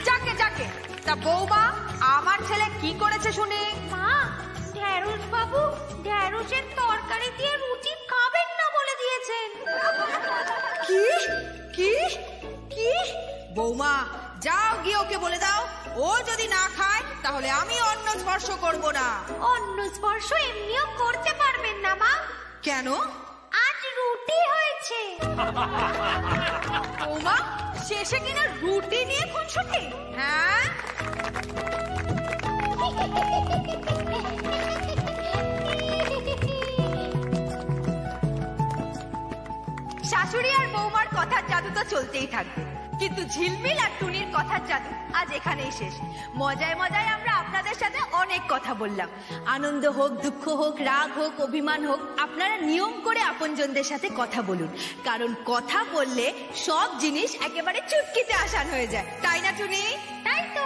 যাকে যাকে তা বৌমা, আমার ছেলে কি করেছে শুনি? মা, ঢেঁড়স বাবু ঢেঁড়সের তরকারি দিয়ে রুটি খাবেন না বলে দিয়েছেন। কি কি কি? বৌমা, যাও গিয়ে ওকে বলে দাও, ও যদি না খায় তাহলে আমি অন্ন স্পর্শ করব না। অন্ন স্পর্শ এমনিও করতে পারবেন না মা। কেন? আজ রুটি হয়েছে। বৌমা, শেষে কিনা রুটি নিয়ে খুনসুটি? হ্যাঁ, শাশুড়ি আর বৌমার কথার জাদু তো চলতেই থাকবে, কিন্তু ঝিলমিল আর টুনির কথার জাদু আজ এখানেই শেষ। মজায় মজায় আমরা আপনাদের সাথে অনেক কথা বললাম। আনন্দ হোক, দুঃখ হোক, রাগ হোক, অভিমান হোক, আপনারা নিয়ম করে আপনজনদের সাথে কথা বলুন, কারণ কথা বললে সব জিনিস একেবারে চুটকিতে আসান হয়ে যায়। তাই না টুনি? তাই তো,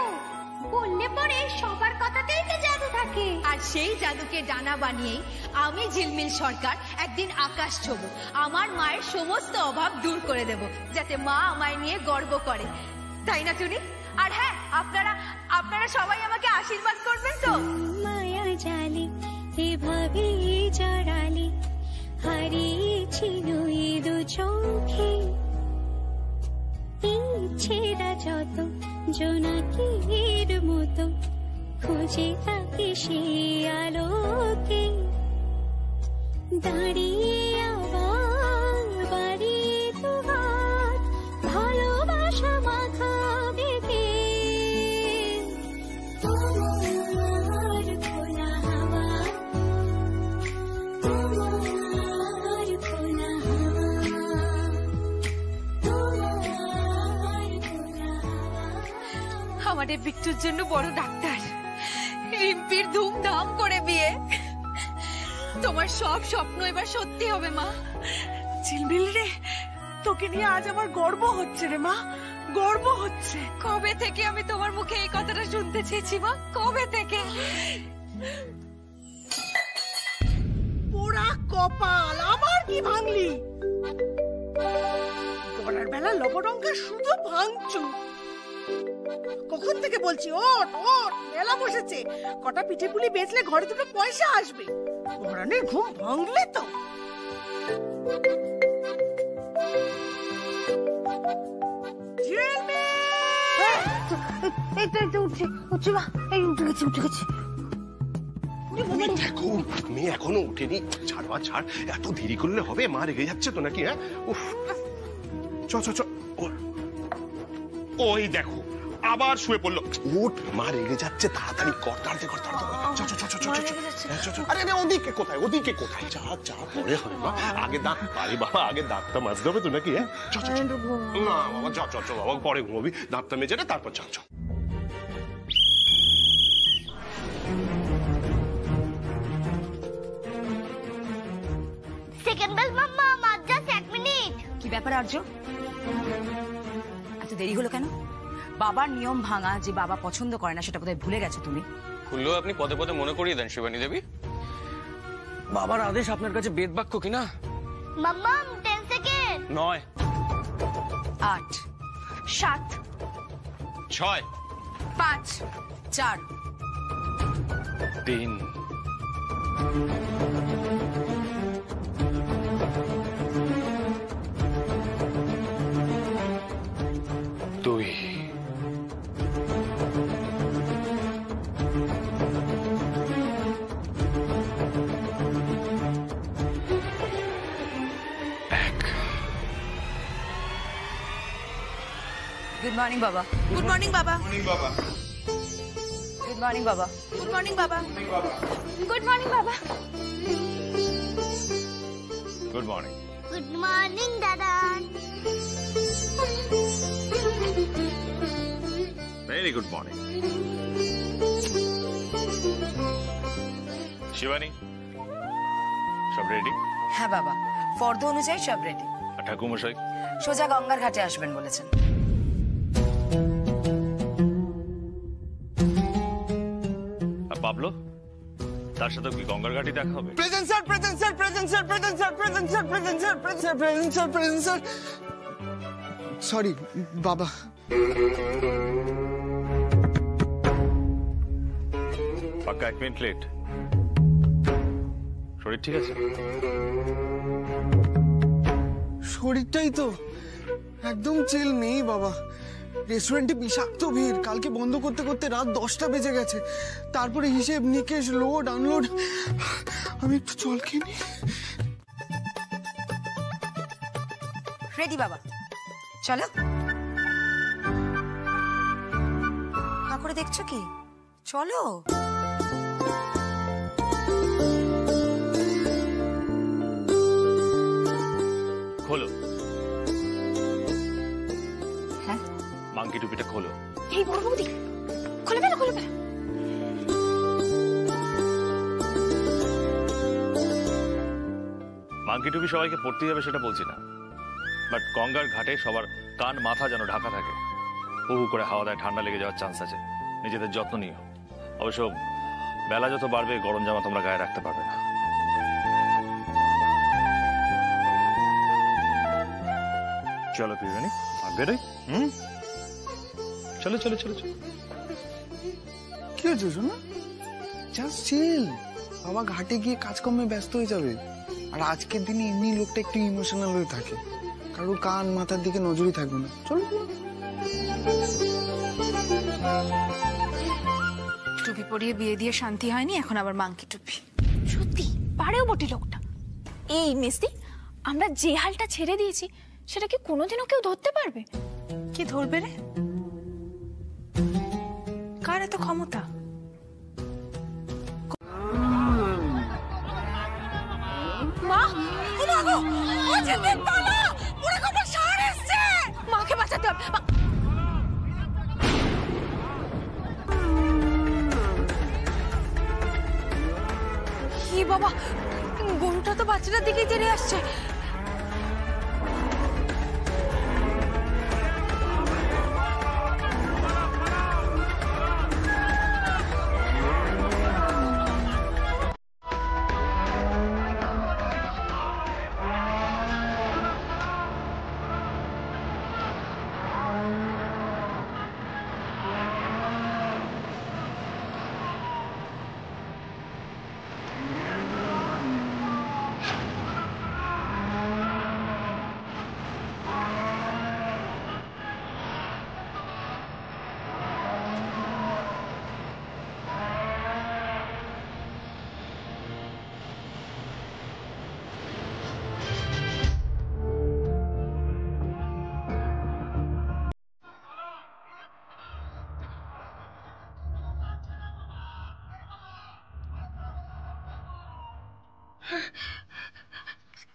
বললে পরে সবার কথাতেই তো জাদু থাকে। আর সেই জাদুকে ডানা বানিয়েই আমি ঝিলমিল সরকার একদিন আকাশ ছোবো, আমার মায়ের সমস্ত অভাব দূর করে দেব, যাতে মা আমায় নিয়ে গর্ব করে। তাই না টুনি? আর হ্যাঁ, আপনারা সবাই আমাকে আশীর্বাদ করবেন তো? মায়া জালে এভাবে জড়ালে হারিয়েছিল এই দু চোখে, ইচ্ছেরা যত জোনাকির মতো খুঁজে থাকে সে আলোকে, দাঁড়িয়ে আবার বাড়িয়ে তো হাত ভালোবাসা মাথা বেঁধে, তোমার খোলা হাওয়া, তোমার খোলা হাওয়া, তোমার খোলা হাওয়া। আমাদের বিট্টুর জন্য বড় ডাক্তার, রিম্পির ধুমধাম করে বিয়ে। তোমার সব স্বপ্ন এবার সত্যি হবে মা। ঝিলমিল রে, তোকে নিয়ে আজ আমার গর্ব হচ্ছে রে মা, গর্ব হচ্ছে। কবে থেকে আমি তোমার মুখে এই কথাটা শুনতে চেয়েছি মা, কবে থেকে? পোড়া কপাল, আমার কি ভাঙলি? গড়ার বেলা লবডঙ্কা শুধু ভাঙচু। কখন থেকে বলছি ওঠ ওঠ, মেলা বসেছে, কটা পিঠে পুলি বেচলে ঘরে দুটো পয়সা আসবে। ঘরানের ঘুম ভাঙলে তো। মেয়ে এখনো উঠেনি, ছাড়বা ছাড়, এত দেরি করলে হবে? মা রেগে যাচ্ছে তো নাকি? হ্যাঁ, উফ, চ চ চ। ওই দেখো আবার শুয়ে পড়লো। উঠ, মা রেগে যাচ্ছে, তাড়াতাড়ি কর, তাড়াতাড়ি কর, তাড়াতাড়ি। চ চ চ চ চ চ। আরে ওদিকে কোথায়, ওদিকে কোথায়? যা যা, পরে হবে মা, আগে দাঁত। আরে বাবা, আগে দাঁতটা মাজতে হবে তো নাকি? হ্যাঁ, চ চ চ। না বাবা, চ চ চ বাবা, পরে ঘুমাবি, দাঁতটা মেজে নে, তারপর চ চ। সেকেন্ড বেল মাম্মা, মাত্র 1 মিনিট। কি ব্যাপার আর্য, এত দেরি হলো কেন? বাবার নিয়ম ভাঙা যে বাবা পছন্দ করে না, সেটা বোধহয় ভুলে গেছো তুমি। খুললেও আপনি পদে পদে মনে করিয়ে দেন শিবানী দেবী। বাবার আদেশ আপনার কাছে বেদ বাক্য কিনা? মাম্মা 10 সেকেন্ড। 9, 8, 7, 6, 5, 4, 3, 2। গুড মর্নিং বাবা। গুড মর্নিং বাবা। গুড মর্নিং বাবা। গুড মর্নিং বাবা। গুড মর্নিং বাবা। Good morning. গুড মর্নিং দাদা। Very good morning. শিবানী, সব রেডি? হ্যাঁ বাবা, ফর্দ অনুযায়ী সব রেডি। আর ঠাকুরমশাই? সোজা গঙ্গার ঘাটে আসবেন বলেছেন। আর পাবলো? তার সাথে কি গঙ্গার ঘাটি দেখা হবে? Present sir, present sir, present sir, present sir, present sir, present sir, present sir, present sir, present sir. Sorry বাবা। পাক্কা 1 মিনিট লেট। শরীর ঠিক আছে? শরীরটাই তো একদম চিল নেই বাবা। রেস্টুরেন্টে বিষাক্ত ভিড়, কালকে বন্ধ করতে করতে রাত 10টা বেজে গেছে। তারপরে হিসেব নিকেশ, লোড আনলোড। আমি একটু জল খেয়ে নিই। রেডি বাবা, চলো। হা করে দেখছো কি? চলো। খোলো। হ্যাঁ, মাংকি টুপিটা খোলো। এই বড় বৌদি, খুলে ফেলো, খুলে ফেলো। মাংকি টুপি সবাইকে পড়তেই হবে সেটা বলছি না, বাট গঙ্গার ঘাটে সবার কান মাথা যেন ঢাকা থাকে। হু করে হাওয়া দেয়, ঠান্ডা লেগে যাওয়ার চান্স আছে। নিজেদের যত্ন নিও। অবশ্য বেলা যত বাড়বে গরম জামা তোমরা গায়ে রাখতে পারবে না। চলো পিউরানি, আর বেরোই। চলো চলো চলো চলো। কি হয়েছে শোনা? Just chill. বাবা ঘাটে গিয়ে কাজকর্মে ব্যস্ত হয়ে যাবে। আর আজকের দিনে এমনি লোকটা একটু ইমোশনাল হয়ে থাকে, কারো কান মাথার দিকে নজরই থাকবে না। চলো। টুপি পরিয়ে বিয়ে দিয়ে শান্তি হয়নি, এখন আবার মাংকি টুপি। সত্যি পারেও বটে লোকটা। এই মিস্তি, আমরা যে হালটা ছেড়ে দিয়েছি সেটা কি কোনোদিনও কেউ ধরতে পারবে? কি ধরবে রে? কার এত ক্ষমতা? মা, ও মা গো, ও জিন্দেক পালা, পুরো কপাল সার এসছে। মাকে বাঁচাতে হবে। কি বাবা, গরুটা তো বাচ্চাটার দিকেই তেড়ে আসছে।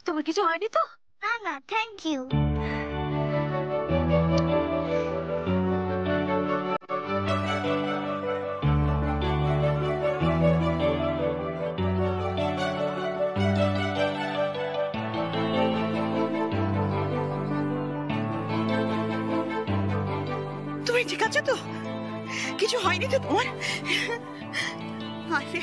তোমার কিছু হয়নি তো? না না, থ্যাংক ইউ। তুমি ঠিক আছে তো? কিছু হয়নি তো তোমার? আরে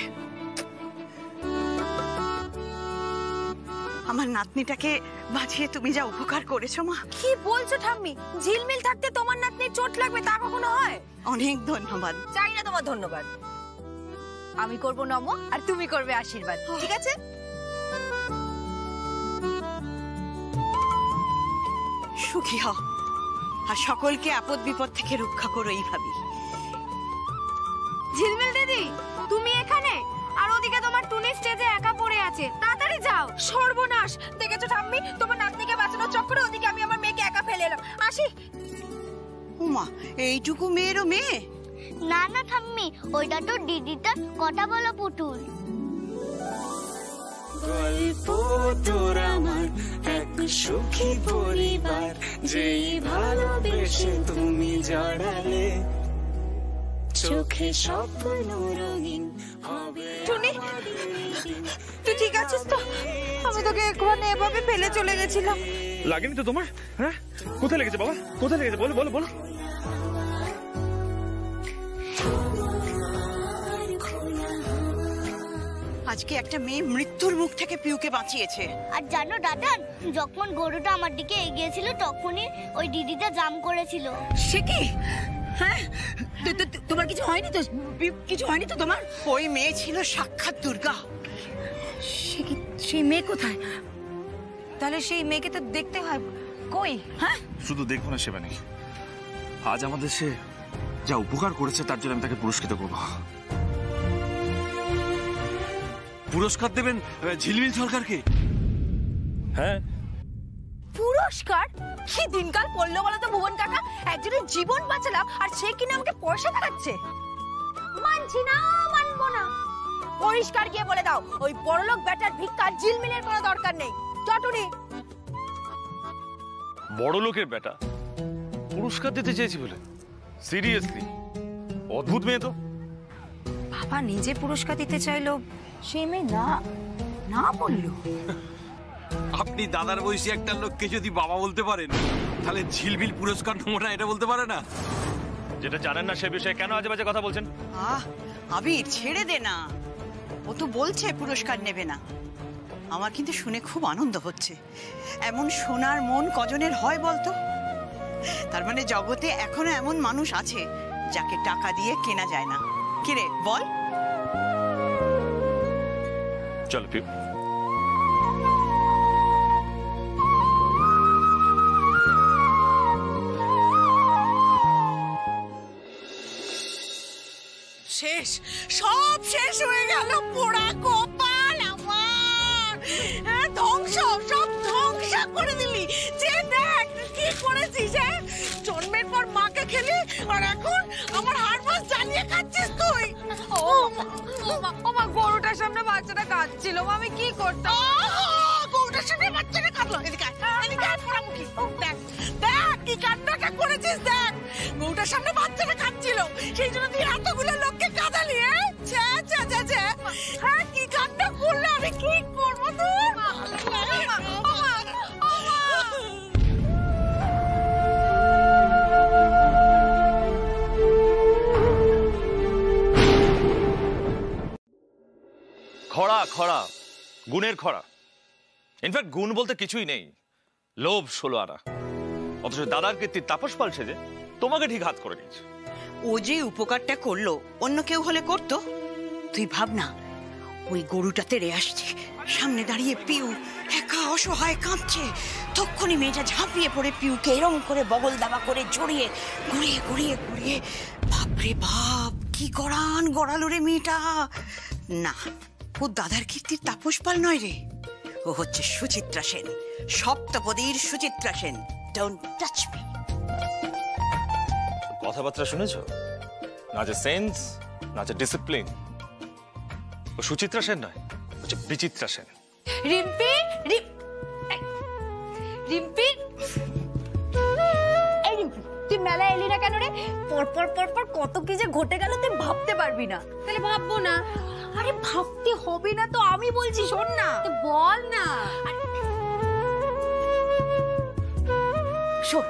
আমার নাতনিটাকে বাঁচিয়ে তুমি যা উপকার করেছো মা। কি বলছো ঠাম্মি? ঝিলমিল থাকতে তোমার নাতনির চোট লাগবে তা কখনো হয়? অনেক ধন্যবাদ। চাই না তোমার ধন্যবাদ। আমি করব নম আর তুমি করবে আশীর্বাদ, ঠিক আছে? সুখী হও আর সকলকে আপদ বিপদ থেকে রক্ষা করো এইভাবেই। ঝিলমিল দিদি, তুমি এখানে আর ওদিকে তোমার টুনি স্টেজে একা পড়ে আছে। তাড়াতাড়ি যাও। সর্বনাশ! দেখেছো ঠাম্মি, তোমার নাতনিকে বাঁচানোর চক্করে ওদিকে আমি আমার মেয়েকে একা ফেলে এলাম। আসি। উমা, এইটুকু মেয়েরও মেয়ে? না না ঠাম্মি, ওইটা তো দিদিটার কথা বলা পুতুল। গল্প তোর আমার এক সুখী পরিবার, যেই ভালোবেসে তুমি জড়ালে চোখে স্বপ্ন রঙিন হবে। টুনি, তুই ঠিক আছিস তো? আমি তোকে এখানে এভাবে ফেলে চলে গেছিলাম। লাগেনি তো তোমার? হ্যাঁ, কোথায় লেগেছে বাবা? কোথায় লেগেছে? বলো বলো বলো। আজকে একটা মেয়ে মৃত্যুর মুখ থেকে পিউকে বাঁচিয়েছে। আর জানো দাদা, যখন গরুটা আমার দিকে এগিয়েছিল তখনই ওই দিদিটা জাম করেছিল। সে কি? হ্যাঁ, তোমার কিছু হয়নি তো? কিছু হয়নি তো তোমার? ওই মেয়ে ছিল সাক্ষাৎ দুর্গা। সেই মেয়ে কোথায়? তাহলে সেই মেয়েকে তো দেখতে হয়। কই? হ্যাঁ, শুধু দেখো না শিবানী, আজ আমাদের সে যা উপকার করেছে তার জন্য আমি তাকে পুরস্কৃত করব। পুরস্কার দেবেন ঝিলমিল সরকারকে? হ্যাঁ। পুরস্কার? কি দিনকাল পড়লো বলো তো ভুবন কাকা, একজনের জীবন বাঁচালাম আর সে কিনা আমাকে পয়সা দেখাচ্ছে। মানছি না, মানবো না। পরিষ্কার গিয়ে বলে দাও ওই বড়লোক ব্যাটার ভিক্ষার ঝিলমিলের কোনো দরকার নেই। চটুনি বড় লোকের বেটা পুরস্কার দিতে চেয়েছি বলে? সিরিয়াসলি অদ্ভুত মেয়ে তো। বাবা নিজে পুরস্কার দিতে চাইলো, সেই মেয়ে না না বললো। আপনি দাদার বয়সী একটা লোককে যদি বাবা বলতে পারেন, তাহলে ঝিলমিল পুরস্কার নেবো না এটা বলতে পারে না? যেটা জানেন না সে বিষয়ে কেন আজে বাজে কথা বলছেন? আবির ছেড়ে দে না, ও তো বলছে পুরস্কার নেবে না। আমার কিন্তু শুনে খুব আনন্দ হচ্ছে। এমন সোনার মন কজনের হয় বলতো? তার মানে জগতে এখনো এমন মানুষ আছে যাকে টাকা দিয়ে কেনা যায় না। কিরে বল? চল পিউ। শেষ, সব শেষ হয়ে গেল। পোড়া কপাল আমার, ধ্বংস, সব ধ্বংস করে দিলি। যে দেখ কি করেছিস। জন্মের পর মাকে খেলি আর এখন আমার হাড় মাস জ্বালিয়ে খাচ্ছিস তুই। ওমা গরুটার সামনে বাচ্চাটা কাঁদছিল, আমি কি করতাম? গরুটার সামনে বাচ্চাটা কাঁদলো। এদিকে পোড়ামুখী, দেখ দেখ কি কান্নাটা করেছিস। দেখ গরুটার সামনে বাচ্চাটা কাঁদছিল, সেই জন্য তুই এতগুলো লোককে কাঁদালি। হ্যাঁ, কি কান্না করলে আমি কি করবো তোর? খরা খরা, গুণের খরা। ইনফ্যাক্ট গুণ বলতে কিছুই নেই, লোভ 16 আনা। অথচ দাদার কীর্তির তাপস পাল সেজে তোমাকে ঠিক হাত করে নিয়েছে। ও যে উপকারটা করলো অন্য কেউ হলে করতো? তুই ভাব না, ওই গরুটা তেড়ে আসছে, সামনে দাঁড়িয়ে পিউ একা অসহায় কাঁদছে। তখনই মেয়েটা ঝাঁপিয়ে পড়ে পিউকে এরম করে বগল দাবা করে জড়িয়ে ঘুরিয়ে ঘুরিয়ে ঘুরিয়ে, বাপরে বাপ কি গড়ান গড়ালো রে মেয়েটা। না, ও দাদার কীর্তির তাপস পাল নয় রে, ও হচ্ছে সুচিত্রা সেন, সপ্তপদীর Suchitra Sen. Don't touch me. কথাবার্তা শুনেছ? না যে সেন্স, না যে ডিসিপ্লিন। ও সুচিত্রা সেন নয়, হচ্ছে বিচিত্রা সেন। রিম্পি, রিম্পি, এই রিম্পি, তুই মেলায় এলি না কেন রে? পরপর পরপর কত কি যে ঘটে গেল তুই ভাবতে পারবি না। তাহলে ভাববো না? আরে ভাবতে হবে না তো, আমি বলছি শোন না। বল না। শোন,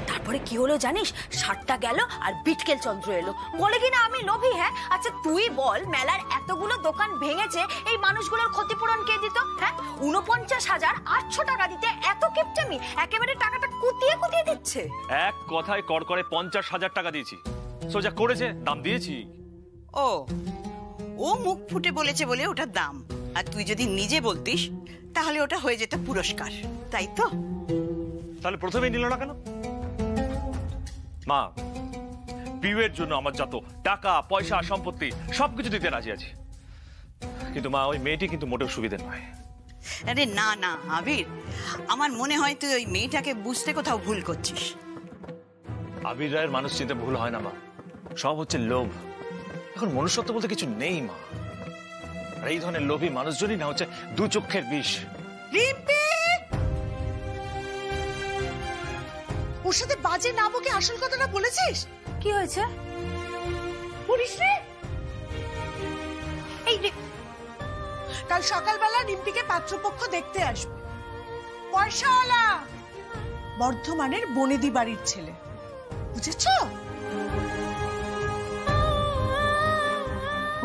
তারপরে কি হলো জানিস? ষাটটা গেল আর বিটকেল চন্দ্র এলো, বলে কিনা আমি লোভী। হ্যাঁ আচ্ছা তুই বল, মেলার এতগুলো দোকান ভেঙেছে, এই মানুষগুলোর ক্ষতিপূরণ কে দিত? হ্যাঁ 49,800 টাকা দিতে এত কিপটামি, একেবারে টাকাটা কুতিয়ে কুতিয়ে দিচ্ছে। এক কথায় কর করে 50,000 টাকা দিয়েছি। সোজা করেছে, দাম দিয়েছি। ও মুখ ফুটে বলেছে বলে ওটার দাম, আর তুই যদি নিজে বলতিস তাহলে ওটা হয়ে যেত পুরস্কার, তাই তো? তাহলে প্রথমেই নিল না কেন? মা, পিউয়ের জন্য আমার যত টাকা পয়সা সম্পত্তি সবকিছু দিতে রাজি আছি, কিন্তু মা ওই মেয়েটি কিন্তু মোটেও সুবিধে নয়। আরে না না আবির, আমার মনে হয় তুই ওই মেয়েটাকে বুঝতে কোথাও ভুল করছিস। আবির রায়ের মানুষ চিন্তা ভুল হয় না মা, সব হচ্ছে লোভ। এখন মনুষ্যত্ব বলতে কিছু নেই মা, আর এই ধরনের লোভী মানুষজনই না হচ্ছে দু চক্ষের বিষ। রিম্পি, ওর সাথে বাজে না বকে আসল কথাটা বলেছিস? কি হয়েছে? পড়িস রে? এই রে, কাল সকালবেলা রিম্পিকে পাত্রপক্ষ দেখতে আসবে। পয়সাওয়ালা, বর্ধমানের বনেদি বাড়ির ছেলে, বুঝেছো?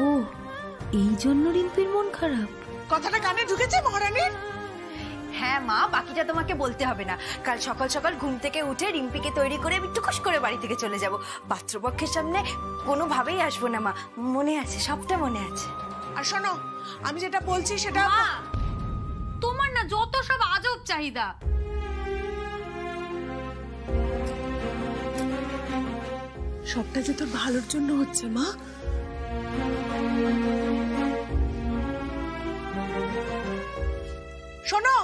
ও, এই জন্য রিম্পির মন খারাপ। কথাটা কানে ঢুকেছে মহারানীর? হ্যাঁ মা, বাকিটা তোমাকে বলতে হবে না। কাল সকাল সকাল ঘুম থেকে উঠে রিম্পিকে তৈরি করে আমি টুকুস করে বাড়ি থেকে চলে যাব। পাত্রপক্ষের সামনে কোনোভাবেই আসবো না মা, মনে আছে, সবটা মনে আছে। আর শোনো, আমি যেটা বলছি সেটা তোমার না যত সব আজব চাহিদা। সবটা যে তোর ভালোর জন্য হচ্ছে মা। শোনো,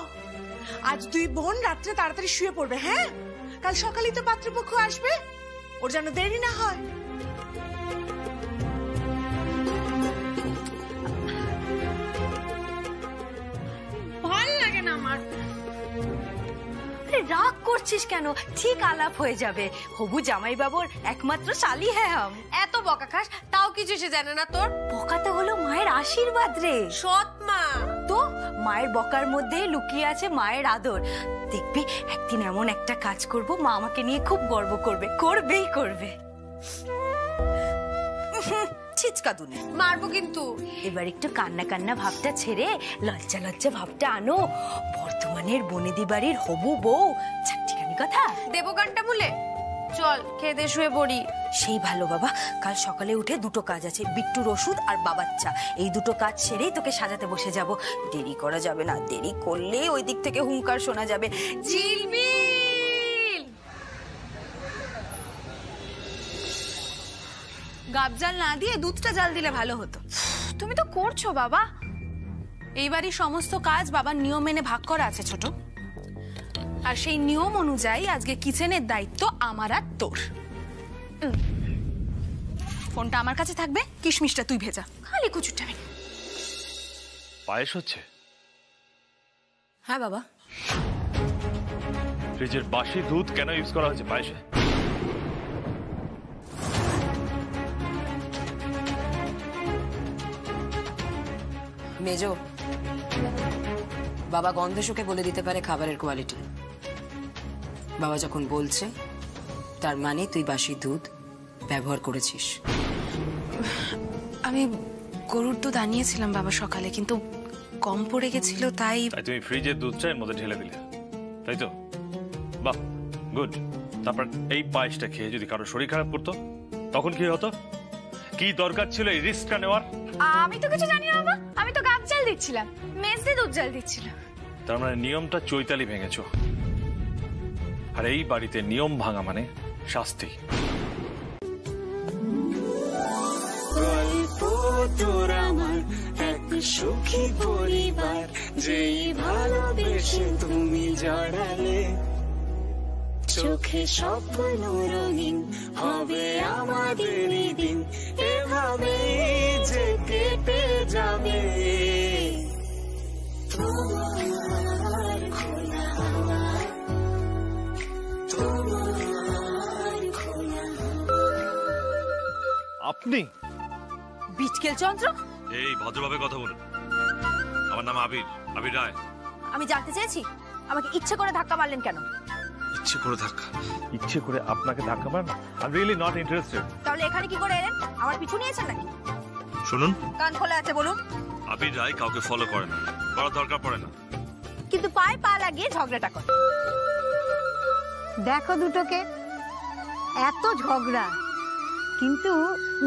আজ দুই বোন রাত্রে তাড়াতাড়ি শুয়ে পড়বে, হ্যাঁ? কাল সকালেই তো পাত্রপক্ষ আসবে, ওর যেন দেরি না হয়। ভাল লাগে না আমার। রাগ করছিস কেন? ঠিক আলাপ হয়ে যাবে। হবু জামাই বাবুর একমাত্র শালি হ্যাঁ হাম। এত বকা খাস, তাও কিছু সে জানে না তোর? বকা তো হলো মায়ের আশীর্বাদ রে, সৎ মা। তো মায়ের বকার মধ্যে লুকিয়ে আছে মায়ের আদর। দেখবি একদিন এমন একটা কাজ করব, মা আমাকে নিয়ে খুব গর্ব করবে, করবেই করবে। ছিচকা দুনে মারবো কিন্তু। এবার একটু কান্না কান্না ভাবটা ছেড়ে লজ্জা লজ্জা ভাবটা আনো। বর্ধমানের বনেদি বাড়ির হবু বউ, চারটিখানি কথা দেবগানটা বলে চল খেয়ে শুয়ে পড়ি। সেই ভালো বাবা, কাল সকালে উঠে দুটো কাজ আছে, বিট্টুর ওষুধ আর বাবার চা। এই দুটো কাজ সেরেই তোকে সাজাতে বসে যাব। দেরি করা যাবে না, দেরি করলে ওই দিক থেকে হুঙ্কার শোনা যাবে। ঝিলমিল গাব জাল না দিয়ে দুধটা জাল দিলে ভালো হতো। তুমি তো করছো বাবা। এইবারই সমস্ত কাজ বাবার নিয়ম মেনে ভাগ করা আছে ছোট, আর সেই নিয়ম অনুযায়ী আজকে কিচেনের দায়িত্ব আমার আর তোর। ফোনটা আমার কাছে থাকবে, কিশমিশটা তুই ভেজা, খালি কুচুরটা। পায়েস হচ্ছে? হ্যাঁ বাবা। ফ্রিজের বাসি দুধ কেন ইউজ করা হয়েছে পায়েসে? মেজো, বাবা গন্ধে শুকে বলে দিতে পারে খাবারের কোয়ালিটি। বাবা যখন বলছে তার মানে তুই বাসি দুধ ব্যবহার করেছিস। আমি গরুর দুধ আনিয়েছিলাম বাবা সকালে, কিন্তু কম পড়ে গেছিল, তাই তুমি ফ্রিজের দুধটা এর মধ্যে ঢেলে দিলে, তাই তো? বাহ, গুড। তারপর এই পায়েসটা খেয়ে যদি কারো শরীর খারাপ করতো তখন কি হতো? কি দরকার ছিল এই রিস্কটা নেওয়ার? আমি তো কিছু জানি না বাবা, আমি তো গাব জাল দিচ্ছিলাম, মেজদি দুধ জাল দিচ্ছিলাম। তার মানে নিয়মটা চৈতালি ভেঙেছো, আর এই বাড়িতে নিয়ম ভাঙা মানে শাস্তি। গল্প তোর আমার এক সুখী পরিবার, যেই ভালোবেসে তুমি জড়ালে, চোখে স্বপ্ন রঙিন হবে আমাদের দিন, এভাবে যে কেটে যাবে। তোমার খোলা হাওয়া, তোমার খোলা। আপনি বিচকেল চন্দ্র? এই ভদ্রভাবে কথা বলুন। আমার নাম আবির, আবির রায়। আমি জানতে চেয়েছি আমাকে ইচ্ছে করে ধাক্কা মারলেন কেন? ইচ্ছে করে ধাক্কা? ইচ্ছে করে আপনাকে ধাক্কা মারনা? I am really not interested. তাহলে এখানে কি করে এলেন? আমার পিছু নিয়েছেন নাকি? শুনুন, কান খোলা আছে, বলুন। আবির রায় কাউকে ফলো করে না, করার দরকার পড়ে না, কিন্তু পায়ে পা লাগিয়ে ঝগড়াটা করে। দেখো দুটোকে, এত ঝগড়া, কিন্তু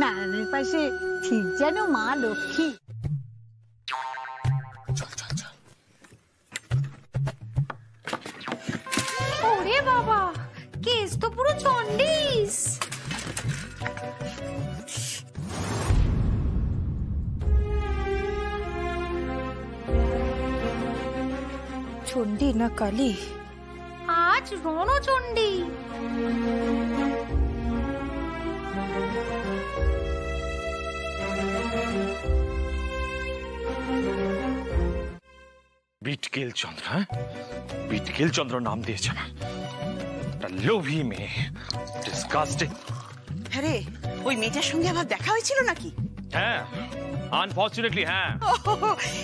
নারায়ণের পাশে ঠিক যেন মা লক্ষ্মী। ওরে বাবা, কেস তো পুরো জন্ডিস। চণ্ডী না কালী? আজ রণচণ্ডী। বিটকেল চন্দ্র, হ্যাঁ? বিটকেল চন্দ্র নাম দিয়েছে আমার। লোভী মেয়ে, ডিসকাস্টিং। আরে ওই মেয়েটার সঙ্গে আবার দেখা হয়েছিল নাকি? হ্যাঁ, আনফরচুনেটলি হ্যাঁ।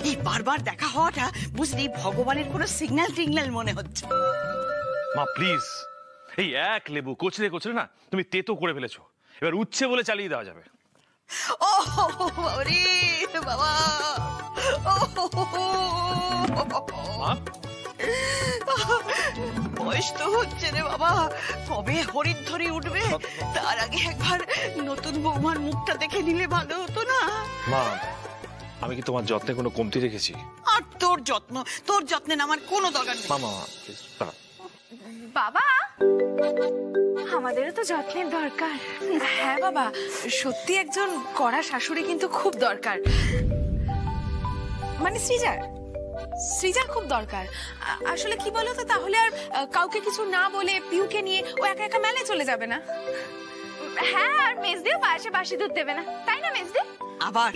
এই বারবার দেখা হওয়াটা বুঝলি ভগবানের কোনো সিগন্যাল টিগন্যাল মনে হচ্ছে। মা প্লিজ, এই এক লেবু কোচরে কোচরে না তুমি তেতো করে ফেলেছো, এবার উচ্ছে বলে চালিয়ে দেওয়া যাবে। ও বাবারে বাবা, বয়স তো হচ্ছে রে বাবা, কবে হরিদ্বরে উঠবে, তার আগে একবার নতুন বৌমার মুখটা দেখে নিলে ভালো হতো না? মা, আমি কি তোমার যত্নে কোনো কমতি রেখেছি? আর তোর যত্নে আমার কোনো দরকার নেই। মামা প্লিজ। বাবা, আমাদেরও তো যত্নের দরকার। হ্যাঁ বাবা, সত্যি একজন কড়া শাশুড়ি কিন্তু খুব দরকার। মানে সৃজার খুব দরকার। আসলে কি বলতো, তাহলে আর কাউকে কিছু না বলে পিউকে নিয়ে ও একা একা মেলায় চলে যাবে না। হ্যাঁ, আর মেজদিও পাশে বাসি দুধ দেবে না, তাই না মেজদি? আবার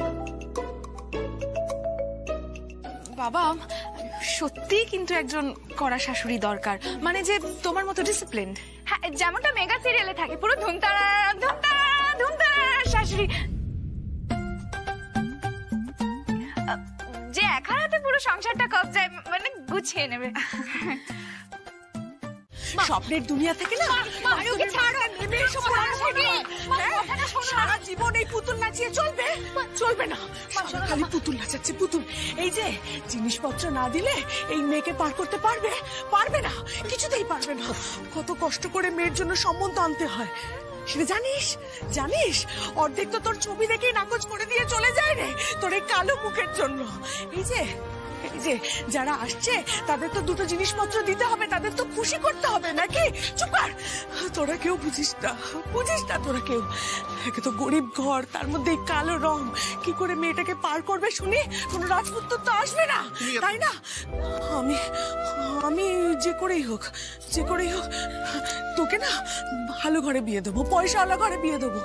বাবা, সত্যি কিন্তু একজন কড়া শাশুড়ি দরকার, মানে যে তোমার মতো ডিসিপ্লিনড। হ্যাঁ, যেমনটা মেগা সিরিয়ালে থাকে, পুরো ধুমতারা ধুমতারা ধুমতারা শাশুড়ি, যে এক হাতে পুরো সংসারটা কবজায় মানে গুছিয়ে নেবে। স্বপ্নের দুনিয়া থেকে না সারা জীবন এই পুতুল নাচিয়ে চলবে? চলবে না, খালি পুতুল নাচাচ্ছে পুতুল। এই যে জিনিসপত্র না দিলে এই মেয়েকে পার করতে পারবে? পারবে না, কিছুতেই পারবে না। কত কষ্ট করে মেয়ের জন্য সম্বন্ধ আনতে হয় সেটা জানিস? অর্ধেক তো তোর ছবি দেখেই নাকচ করে দিয়ে চলে যায় রে, তোর এই কালো মুখের জন্য। এই যে যারা আসছে তাদের তো দুটো জিনিসপত্র দিতে হবে, তাদের তো খুশি করতে হবে নাকি? চুপ কর, তোরা কেউ বুঝিস না তোরা কেউ। একে তো গরিব ঘর, তার মধ্যে এই কালো রং, কি করে মেয়েটাকে পার করবে শুনি? কোনো রাজপুত্র তো আসবে না, তাই না? আমি যে করেই হোক তোকে না ভালো ঘরে বিয়ে দেবো, পয়সাওয়ালা ঘরে বিয়ে দেবো।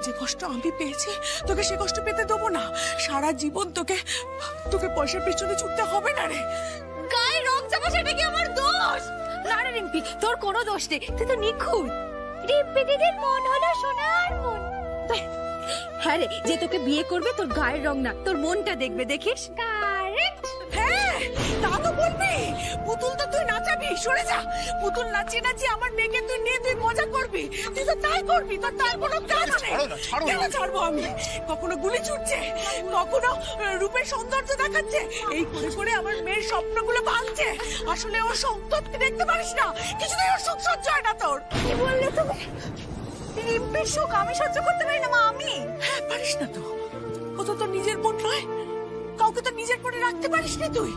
যে কষ্ট আমি পেয়েছি তোকে সে কষ্ট পেতে দেবো না। সারা জীবন তোকে পয়সার পিছনে ছুটতে হবে না রে। গায়ে রং যাবো সেটা কি আমার দোষ? না রে রিম্পি, তোর কোনো দোষ নেই, তুই তো নিখুঁত। রিম্পি দিদির মন হলো সোনার মন। হ্যাঁ রে, যে তোকে বিয়ে করবে তোর গায়ের রং না, তোর মনটা দেখবে, দেখিস? কারেক্ট। হ্যাঁ, তা তো বলবি। পুতুল তো তুই নাচাবি, সরে যা। পুতুল নাচিয়ে আমার মেয়েকে তুই নিয়ে তুই মজা করবি, তুই তো তাই করবি, তোর তার কোনো কাজ নেই। কেন ছাড়বো আমি? কখনো গুলি ছুটছে, কখনো রূপের সৌন্দর্য দেখাচ্ছে, এই করে আমার মেয়ের স্বপ্নগুলো ভাঙছে। আসলে ওর সুখ তুই দেখতে পারিস না, কিছুতেই ওর সুখ সহ্য হয় না তোর। কি বললে তুমি? রিম্পির সুখ আমি সহ্য করতে পারি না মা? আমি? হ্যাঁ, পারিস না তো। ও তো তোর নিজের বোন নয়, কাউকে তো নিজের করে রাখতে পারিস না তুই।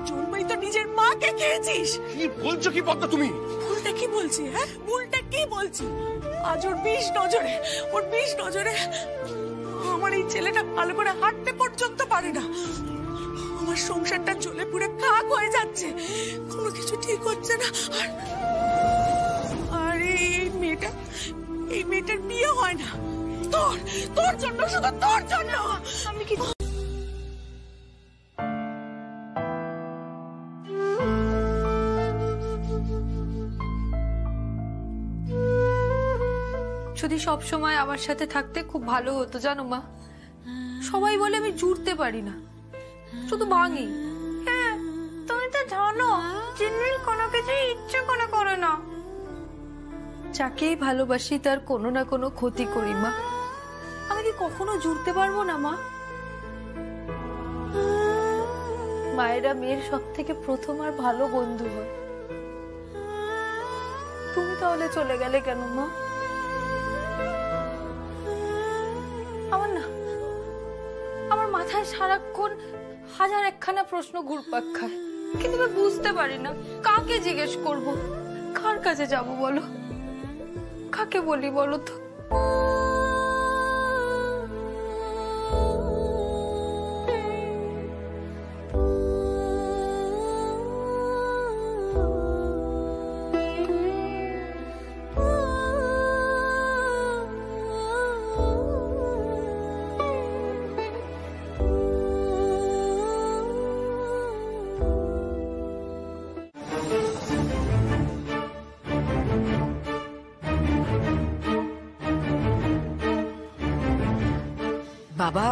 জন্মেই তো নিজের মাকে খেয়েছিস। কি বলছো কি পদ্মা তুমি? ভুলটা কি বলছি? হ্যাঁ, ভুলটা কি বলছি? আজ ওর বিষ নজরে আমার এই ছেলেটা ভালো করে হাঁটতে পর্যন্ত পারে না। আমার সংসারটা জ্বলে পুড়ে খাক হয়ে যাচ্ছে, কোনো কিছু ঠিক হচ্ছে না। আর এই মেয়েটার বিয়ে হয় না তোর জন্য, শুধু তোর জন্য। আমি কি যদি সব সময় আমার সাথে থাকতে খুব ভালো হতো জানো মা। সবাই বলে আমি জুড়তে পারি না, শুধু ভাঙি। হ্যাঁ, তুমি তো জানো জিন্নির কোনো কিছু ইচ্ছে করে না। যাকেই ভালোবাসি তার কোনো না কোনো ক্ষতি করি মা। আমি কি কখনো জুড়তে পারবো না মা? মায়েরা মেয়ের সব থেকে প্রথম আর ভালো বন্ধু হয়। তুমি তাহলে চলে গেলে কেন মা? আমার মাথায় সারাক্ষণ হাজার একখানা প্রশ্ন ঘুরপাক খায়, কিন্তু আমি বুঝতে পারি না কাকে জিজ্ঞেস করব, কার কাছে যাব বলো, কাকে বলি বলো তো? বাবা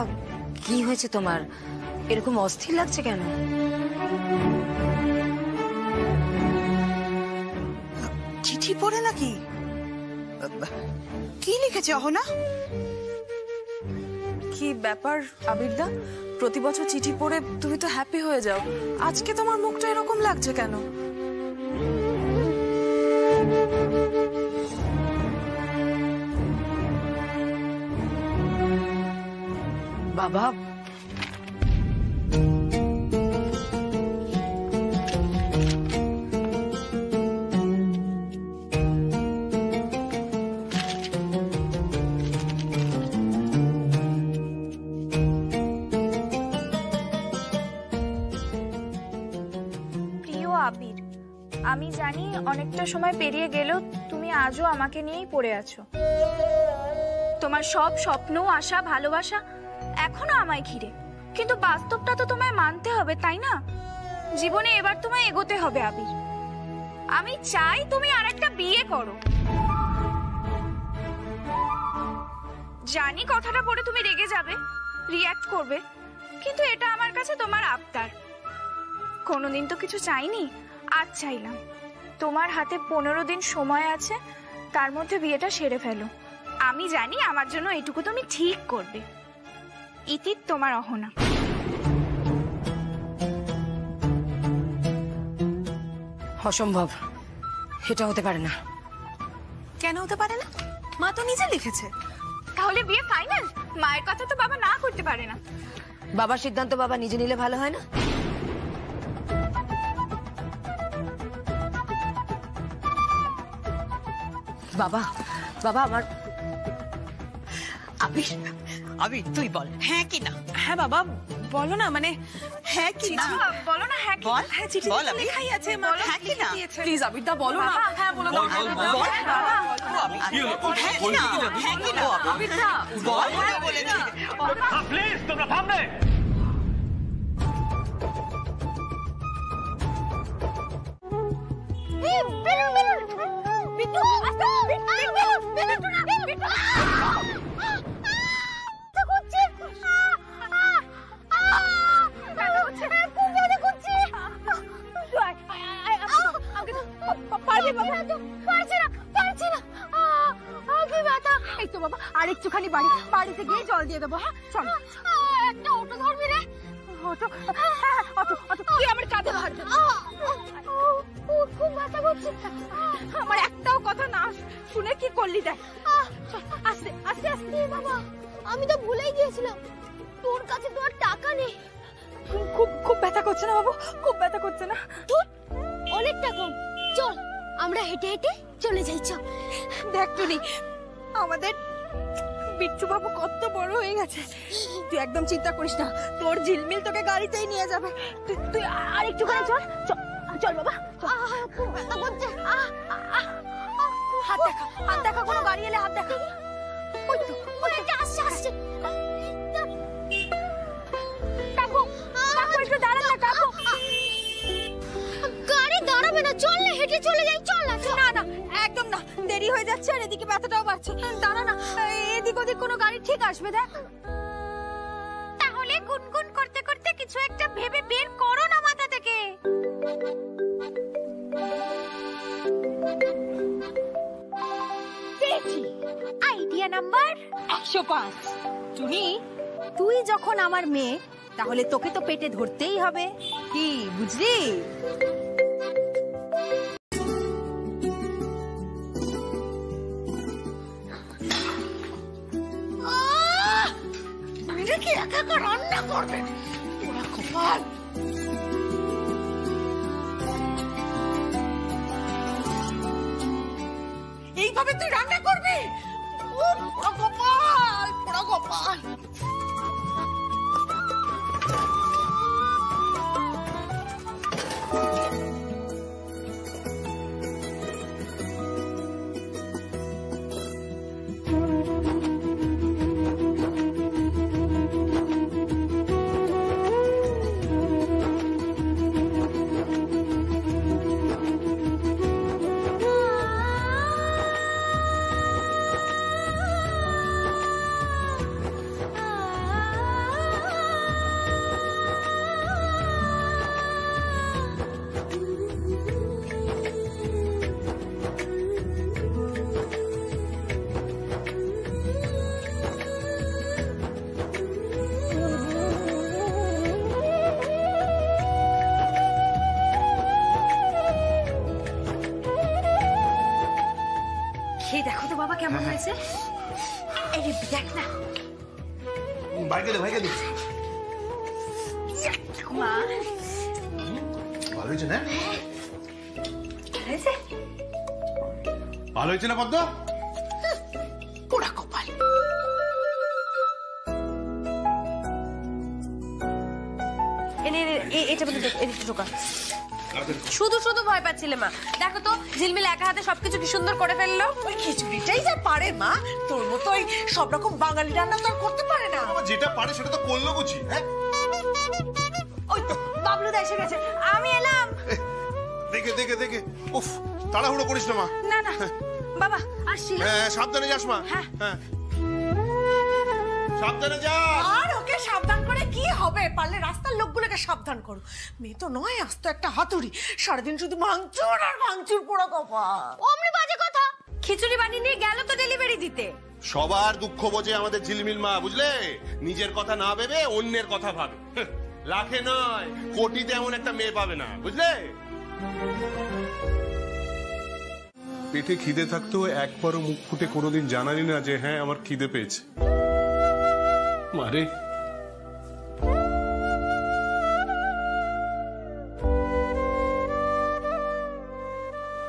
কি হয়েছে তোমার? এরকম অস্থির লাগছে কেন? চিঠি পড়ে নাকি? কি লিখেছে অহনা? কি ব্যাপার আবিরদা, প্রতি বছর চিঠি পড়ে তুমি তো হ্যাপি হয়ে যাও, আজকে তোমার মুখটা এরকম লাগছে কেন? বাবা প্রিয় আবির, আমি জানি অনেকটা সময় পেরিয়ে গেলেও তুমি আজও আমাকে নিয়েই পড়ে আছো। তোমার সব স্বপ্ন, আশা, ভালোবাসা এখনো আমায় ঘিরে, কিন্তু বাস্তবটা তো তোমায় মানতে হবে, তাই না? জীবনে এবার তোমায় এগোতে হবে আবির। আমি চাই তুমি আরেকটা বিয়ে করো। জানি কথাটা পড়ে তুমি রেগে যাবে, রিঅ্যাক্ট করবে, কিন্তু এটা আমার কাছে তোমার আবদার। কোনোদিন তো কিছু চাইনি, আজ চাইলাম। তোমার হাতে 15 দিন সময় আছে, তার মধ্যে বিয়েটা সেরে ফেলো। আমি জানি আমার জন্য এটুকু তুমি ঠিক করবে। ইতি, তোমার অহনা। অসম্ভব, এটা হতে পারে না। কেন হতে পারে না? মা তো নিজে লিখেছে। তাহলে বিয়ে ফাইনাল? মায়ের কথা তো বাবা না করতে পারে না। বাবার সিদ্ধান্ত বাবা নিজে নিলে ভালো হয় না? বাবা, বাবা আমার আবির, আবির তুই বল হ্যাঁ কি না? হ্যাঁ বাবা বলো না, মানে হ্যাঁ কি না? বলো না হ্যাঁ কি? বল, হ্যাঁ চিঠি বল আবির। লেখাই আছে, মা হ্যাঁ কি না? প্লিজ আবিরদা বলো না। হ্যাঁ বলো না। বল হ্যাঁ কি না? হ্যাঁ কি না? আবিরদা বল বলেছে। প্লিজ তোমরা থামবে। আর একটুখানি বাড়িতে গিয়ে জল দিয়ে দেবো। হ্যাঁ চল, একটা অটো ধরবি রে। অটো, অটো অটো তুই আমার কাঁধে ধরবি। খুব ব্যথা করছে। আমার একটাও কথা না শুনে কি করলি দেখ। আস্তে আস্তে আস্তে। বাবা আমি তো ভুলেই গিয়েছিলাম, তোর কাছে তো আর টাকা নেই। খুব ব্যথা করছে না বাবু? খুব ব্যথা করছে না? অনেকটা কম। চল আমরা হেঁটে হেঁটে চলে যাই। চল। দেখ টুনি, আমাদের বিচ্ছু বাবু কত বড় হয়ে গেছে। তুই একদম চিন্তা করিস না, তোর ঝিলমিল তোকে গাড়িতেই নিয়ে যাবে। তুই আর একটুখানি চল। চল বাবা, খুব ব্যথা করছে। হাত দেখা, হাত দেখা, কোনো গাড়ি এলে হাত দেখা। ওই তো আসছে আসছে। কাকু কাকু একটু দাঁড়ান না কাকু। গাড়ি দাঁড়াবে না, চল না হেঁটে চলে যাই। চল না। না না একদম না, দেরি হয়ে যাচ্ছে আর এদিকে ব্যথাটাও বাড়ছে। দাঁড়া না, এদিক ওদিক কোনো গাড়ি ঠিক আসবে দেখ। তাহলে গুনগুন করতে করতে কিছু একটা ভেবে বের করো না মাথা থেকে। দেখি আইডিয়া নাম্বার 105। টুনি, তুই যখন আমার মেয়ে, তাহলে তোকে তো পেটে ধরতেই হবে। কি বুঝলি? মেয়েরা কি একা একা রান্না করবে? ওরা কপাল। এইভাবে তুই রান্না করবি? ও পোড়া কপাল, পোড়া কপাল। দেখো তো বাবা কেমন হয়েছে। এই রিম্পি দেখ না। ভাইকে দে মা ভালো হয়েছে না? হয়েছে? ভালো হয়েছে না পদ্ম? পোড়া কপাল। এটা বলে এদিকে ঢোকা। শুধু শুধু ভয় পাচ্ছিলে মা। দেখো তো ঝিলমিল একা হাতে সবকিছু কি সুন্দর করে ফেললো। ওই খিচুড়িটাই যা পারে মা, তোর মতো ওই সব রকম বাঙালি রান্না তো আর করতে পারে না। যেটা পারে সেটা তো করলো বুঝি। হ্যাঁ ওই তো বাবলুদা এসে গেছে, আমি এলাম। দেখে উফ, তাড়াহুড়ো করিস না মা। না না বাবা আসছি। হ্যাঁ সাবধানে যাস মা। হ্যাঁ সাবধানে যা। আর ওকে সাবধান করে কি হবে, পারলে রাস্তার লোকগুলোকে সাবধান করো। মেয়ে তো নয়, আস্ত একটা হাতুড়ি, সারাদিন শুধু ভাঙচুর আর ভাঙচুর, পোড়া কপাল। অমনি বাজে কথা। খিচুড়ি বানিয়ে নিয়ে গেল তো ডেলিভারি দিতে। সবার দুঃখ বোঝে আমাদের ঝিলমিল মা, বুঝলে? নিজের কথা না ভেবে অন্যের কথা ভাবে। লাখে নয় কোটিতে এমন একটা মেয়ে পাবে না, বুঝলে? পেটে খিদে থাকতেও একবারও মুখ ফুটে কোনোদিন জানালি না যে হ্যাঁ আমার খিদে পেয়েছে। মারে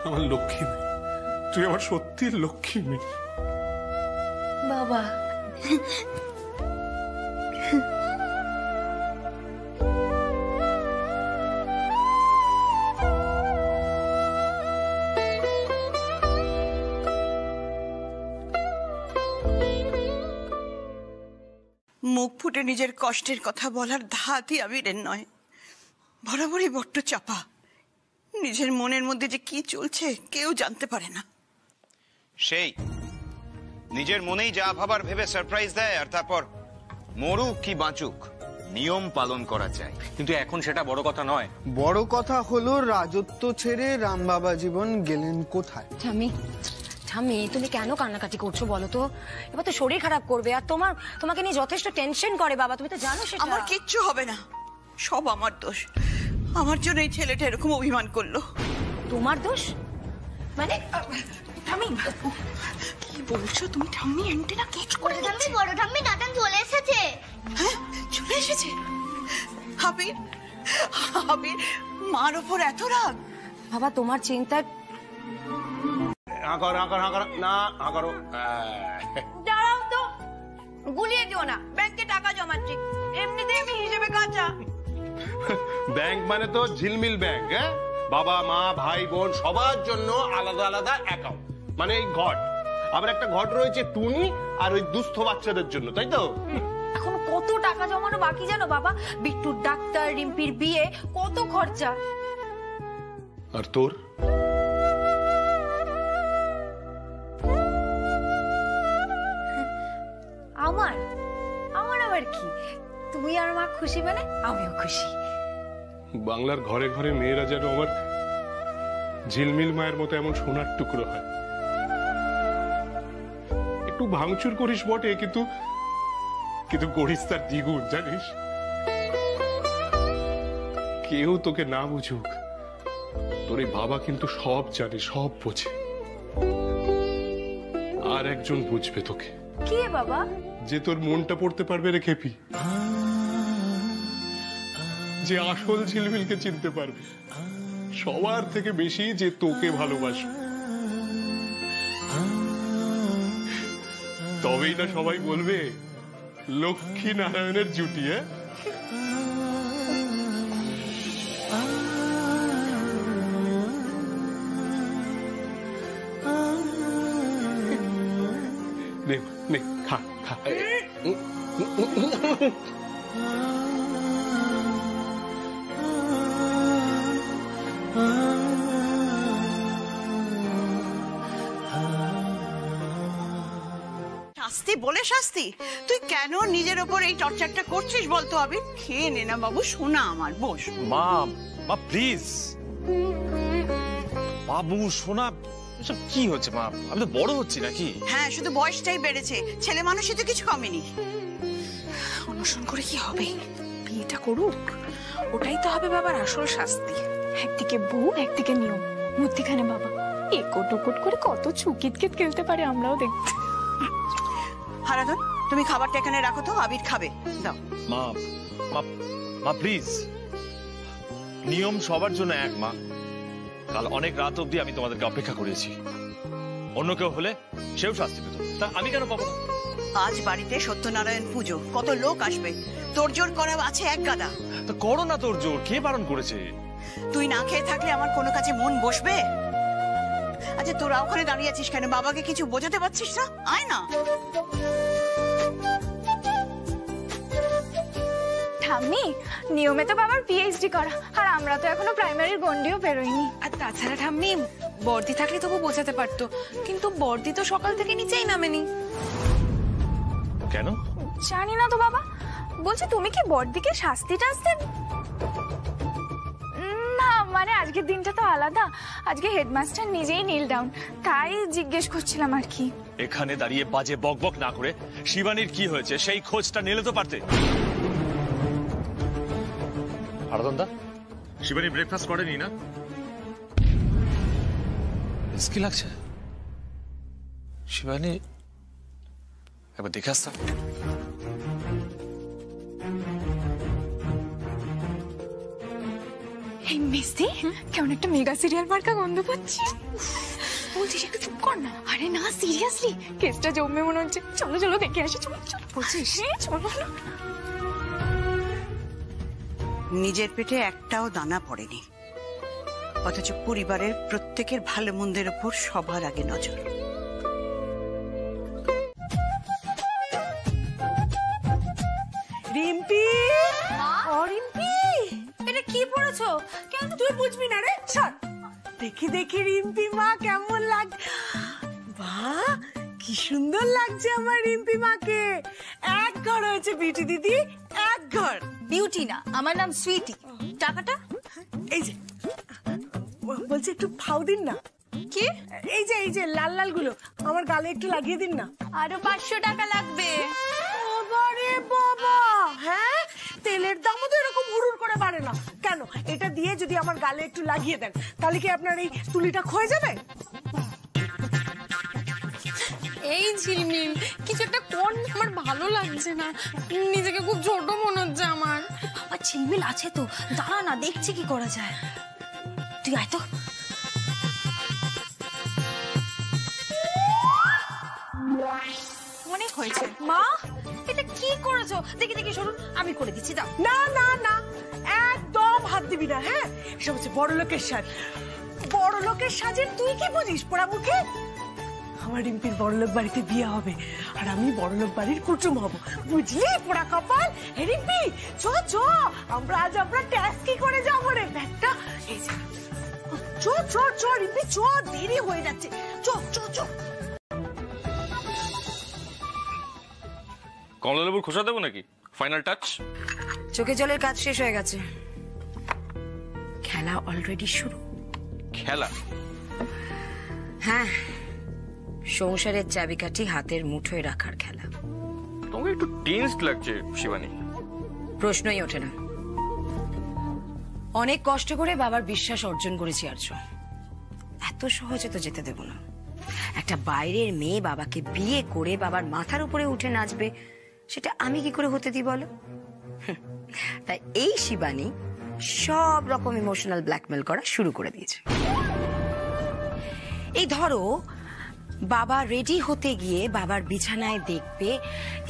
আমার লক্ষ্মী মেয়ে, তুই আমার সত্যির লক্ষ্মী মেয়ে। বাবা মুখ ফুটে নিজের কষ্টের কথা বলার ধাতই আবিরের নয়, বরাবরই বড্ড চাপা। নিজের মনের মধ্যে যে কি চলছে কেউ জানতে পারে না। সেই নিজের মনেই যা ভাবার ভেবে সারপ্রাইজ দেয়, আর তারপর মরুক কি বাঁচুক নিয়ম পালন করা চাই। কিন্তু এখন সেটা বড় কথা নয়। বড় কথা হলো রাজত্ব ছেড়ে রামবাবা জীবন গেলেন কোথায়। ঠাম্মি তুমি কেন কান্নাকাটি করছো বলো তো? এবার তো শরীর খারাপ করবে, আর তোমাকে নিয়ে যথেষ্ট টেনশন করে বাবা, তুমি তো জানো সেটা। আমার কিচ্ছু হবে না, সব আমার দোষ। আমার জন্য এই ছেলেটা এরকম অভিমান করলো। তোমার দোষ মানে? ঠাম্মি কি বলছো তুমি? ঠাম্মি আন্টি না কেচ করে ঠাম্মি, বড় ঠাম্মি নাটান চলে এসেছে। হ্যাঁ চলে এসেছে। আবির মার ওপর এত রাগ? বাবা তোমার চিন্তা। দাঁড়াও তো, গুলিয়ে দিও না। ব্যাংকে টাকা জমাচ্ছি, এমনিতেই আমি হিসেবে কাঁচা। ব্যাংক মানে তো ঝিলমিল ব্যাংক। হ্যাঁ বাবা মা ভাই বোন সবার জন্য আলাদা আলাদা অ্যাকাউন্ট, মানে এই ঘট। আবার একটা ঘট রয়েছে টুনি আর ওই দুস্থ বাচ্চাদের জন্য, তাই তো? এখন কত টাকা জমানো বাকি জানো বাবা? বিট্টুর ডাক্তার, রিম্পির বিয়ে, কত খরচা। আর তোর? আমার আবার কি? তুমি আর মা খুশি মানে আমিও খুশি। বাংলার ঘরে ঘরে মেয়েরা যেন আমার ঝিলমিল মায়ের মতো এমন সোনার টুকরো হয়। একটু ভাঙচুর করিস বটে, কিন্তু করিস তার দ্বিগুণ, জানিস? কেউ তোকে না বুঝুক, তোর এই বাবা কিন্তু সব জানে, সব বোঝে। আর একজন বুঝবে তোকে। কে বাবা? যে তোর মনটা পড়তে পারবে রে খেপি, যে আসল ঝিলমিলকে চিনতে পারবে সবার থেকে বেশি, যে তোকে ভালোবাসবে। তবেই না সবাই বলবে লক্ষ্মী নারায়ণের জুটি। হ্যাঁ নে খা খা। শাস্তি বলে শাস্তি? তুই কেন নিজের ওপর এই টর্চারটা করছিস বলতো আবির? খেয়ে নে না বাবু, শোনা আমার, বস। মা প্লিজ। বাবু সোনা, এসব কি হচ্ছে মা? আমি তো বড় হচ্ছি নাকি? হ্যাঁ, শুধু বয়সটাই বেড়েছে, ছেলে মানুষই তো কিছু কমেনি। অনশন করে কি হবে? বিয়েটা করুক, ওটাই তো হবে বাবার আসল শাস্তি। একদিকে বউ, একদিকে নিয়ম, মধ্যিখানে বাবা। একট করে কত চুকিতকিত খেলতে পারে আমরাও দেখতে। হারাধন, তুমি খাবারটা এখানে রাখো তো, আবির খাবে। দাও। মা মা মা প্লিজ, নিয়ম সবার জন্য এক মা। কাল অনেক রাত অবধি আমি তোমাদেরকে অপেক্ষা করেছি। অন্য কেউ হলে সেও শাস্তি পেত, তা আমি কেন পাবো না? আজ বাড়িতে সত্যনারায়ণ পুজো, কত লোক আসবে, তোর জোর করা আছে এক গাদা। তো করো না তোর জোর, কে বারণ করেছে? তুই না খেয়ে থাকলে আমার কোনো কাছে মন বসবে? আচ্ছা তোরা ওখানে দাঁড়িয়ে আছিস কেন? বাবাকে কিছু বোঝাতে পারছিস না? আয় না। ঠাম্মি, নিয়মে তো বাবার পিএইচডি করা, আর আমরা তো এখনো প্রাইমারির গন্ডিও বেরোইনি। আর তাছাড়া ঠাম্মি, বর্দি থাকলে তবু বোঝাতে পারতো, কিন্তু বর্দি তো সকাল থেকে নিচেই নামেনি। কেন জানি না তো বাবা। বলছি তুমি কি বর্দিকে শাস্তি টাস্তি? না মানে আজকের দিনটা তো আলাদা, আজকে হেডমাস্টার নিজেই নীল ডাউন, তাই জিজ্ঞেস করছিলাম আর কি। এখানে দাঁড়িয়ে বাজে বকবক না করে শিবানীর কি হয়েছে সেই খোঁজটা নিলে তো পারতে। হারাধনদা, শিবানী ব্রেকফাস্ট করেনি না? কি লাগছে শিবানী? একবার দেখে আসতাম। এই মিস্তি, কেমন একটা মেগা সিরিয়াল মার্কা গন্ধ পাচ্ছি। বলছিস একটু চুপ কর না। আরে না সিরিয়াসলি, কেসটা জমবে মনে হচ্ছে। চলো চলো দেখে আসি। চলো চলো। বলছিস চলো না। নিজের পেটে একটাও দানা পড়েনি, অথচ পরিবারের প্রত্যেকের ভালো মন্দের উপর সবার আগে নজর। রিম্পি, ও রিম্পি, এটা কি পড়েছো? কেন তুই বুঝবি না রে? সর। দেখি দেখি রিম্পি মা কেমন লাগ। বাহ, কি সুন্দর লাগছে আমার রিম্পি মাকে। এক ঘর হয়েছে বিউটি দিদি, এক ঘর। বিউটি না, আমার নাম সুইটি। টাকাটা এই যে, বলছি একটু ফাউ দিন না। কি? এই যে লাল লাল গুলো আমার গালে একটু লাগিয়ে দিন না। আরো 500 টাকা লাগবে। বাবারে বাবা, হ্যাঁ তেলের দামও তো এরকম হুড়ুর করে বাড়ে না কেন? এটা দিয়ে যদি আমার গালে একটু লাগিয়ে দেন তাহলে কি আপনার এই তুলিটা ক্ষয়ে যাবে? এই ঝিলমিল, কিছু একটা কোন আমার ভালো লাগছে না, নিজেকে খুব ছোট মনে হচ্ছে আমার। বাবা ঝিলমিল আছে তো, দাঁড়া না, দেখছি কি করা যায়। তুই আয় তো। অনেক হয়েছে। মা, এটা কি করেছো? দেখি দেখি সরুন, আমি করে দিচ্ছি। দাও। না না না, একদম হাত দিবি না। হ্যাঁ, এসব হচ্ছে বড় লোকের সাজ। বড় লোকের সাজের তুই কি বুঝিস পোড়া মুখে? আমার রিম্পির বড়লোক বাড়িতে বিয়ে হবে আর আমি বড়লোক বাড়ির কুটুম হব, বুঝলি পোড়া কপাল। হে রিম্পি, চ চ, আমরা ট্যাক্স কি করে যাবো রে ব্যাগটা। এই যে চ চ চ রিম্পি, চ, দেরি হয়ে যাচ্ছে। চ চ চ। কমলালেবুর খোসা দেবো নাকি? Final touch. চোখে জলের কাজ শেষ হয়ে গেছে, খেলা অলরেডি শুরু। খেলা? হ্যাঁ, সংসারের চাবিকাঠি হাতের মুঠোয় রাখার খেলা। তোমাকে একটু টেন্সড লাগছে শিবানী। প্রশ্নই ওঠে না। অনেক কষ্ট করে বাবার বিশ্বাস অর্জন করেছি আর্য, এত সহজে তো যেতে দেব না। একটা বাইরের মেয়ে বাবাকে বিয়ে করে বাবার মাথার উপরে উঠে নাচবে, সেটা আমি কি করে হতে দিই বলো? তাই এই শিবানী সব রকম ইমোশনাল ব্ল্যাকমেল করা শুরু করে দিয়েছে। এই ধরো, বাবা রেডি হতে গিয়ে বাবার বিছানায় দেখবে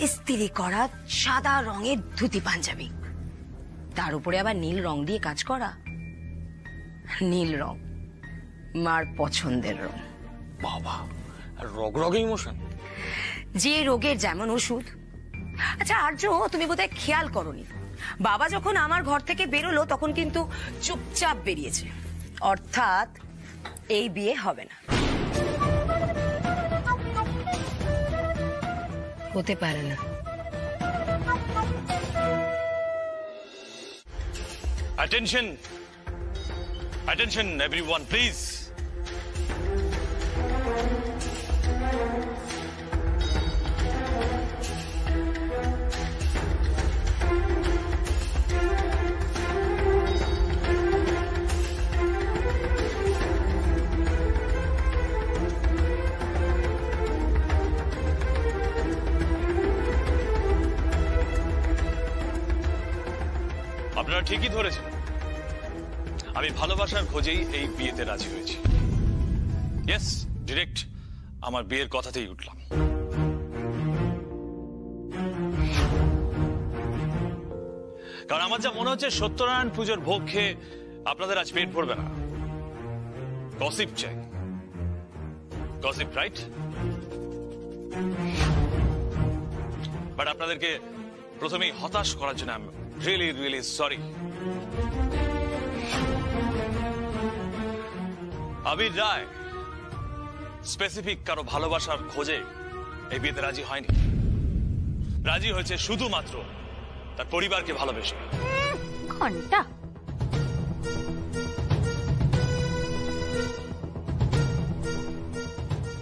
ইস্ত্রি করা সাদা রঙের ধুতি পাঞ্জাবি, তার উপরে আবার নীল রং দিয়ে কাজ করা। নীল রং মার পছন্দের রং। বাবা, রগরগে ইমোশন। যে রোগের যেমন ওষুধ। আচ্ছা আর্য, তুমি বোধহয় খেয়াল করোনি, বাবা যখন আমার ঘর থেকে বেরোলো তখন কিন্তু চুপচাপ বেরিয়েছে, অর্থাৎ এই বিয়ে হবে না। হতে পারে না। Attention! Attention everyone, please! ঠিকই ধরেছেন, আমি ভালোবাসার খোঁজেই এই বিয়েতে রাজি হয়েছি। ইয়েস, ডিরেক্ট আমার বিয়ের কথাতেই উঠলাম। কারণ আমার যা মনে হচ্ছে সত্যনারায়ণ পুজোর ভোগ খেয়ে আপনাদের আজ পেট ভরবে না। গসিপ চাই, গসিপ, রাইট? বাট আপনাদেরকে প্রথমেই হতাশ করার জন্য আমি রিয়েলি রিয়েলি সরি। আবির রায় স্পেসিফিক কারো ভালোবাসার খোঁজে এই বিয়েতে রাজি হয়নি, রাজি হয়েছে শুধুমাত্র তার পরিবারকে ভালোবেসে। ঘন্টা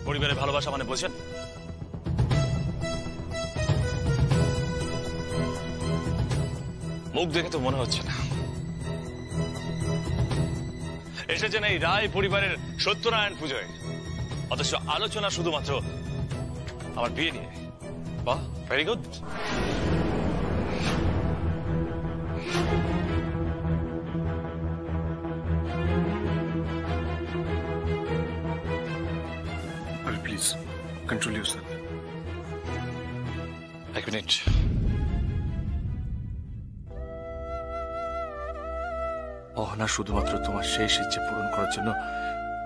পরিবারের ভালোবাসা মানে বোঝেন? মুখ দেখে তো মনে হচ্ছে না। এসেছেন এই রায় পরিবারের সত্যনারায়ণ পুজোয়, অথচ আলোচনা শুধুমাত্র আমার বিয়ে নিয়ে। বাহ, very good. Please control yourself. এক মিনিট। অহনা, শুধুমাত্র তোমার শেষ ইচ্ছে পূরণ করার জন্য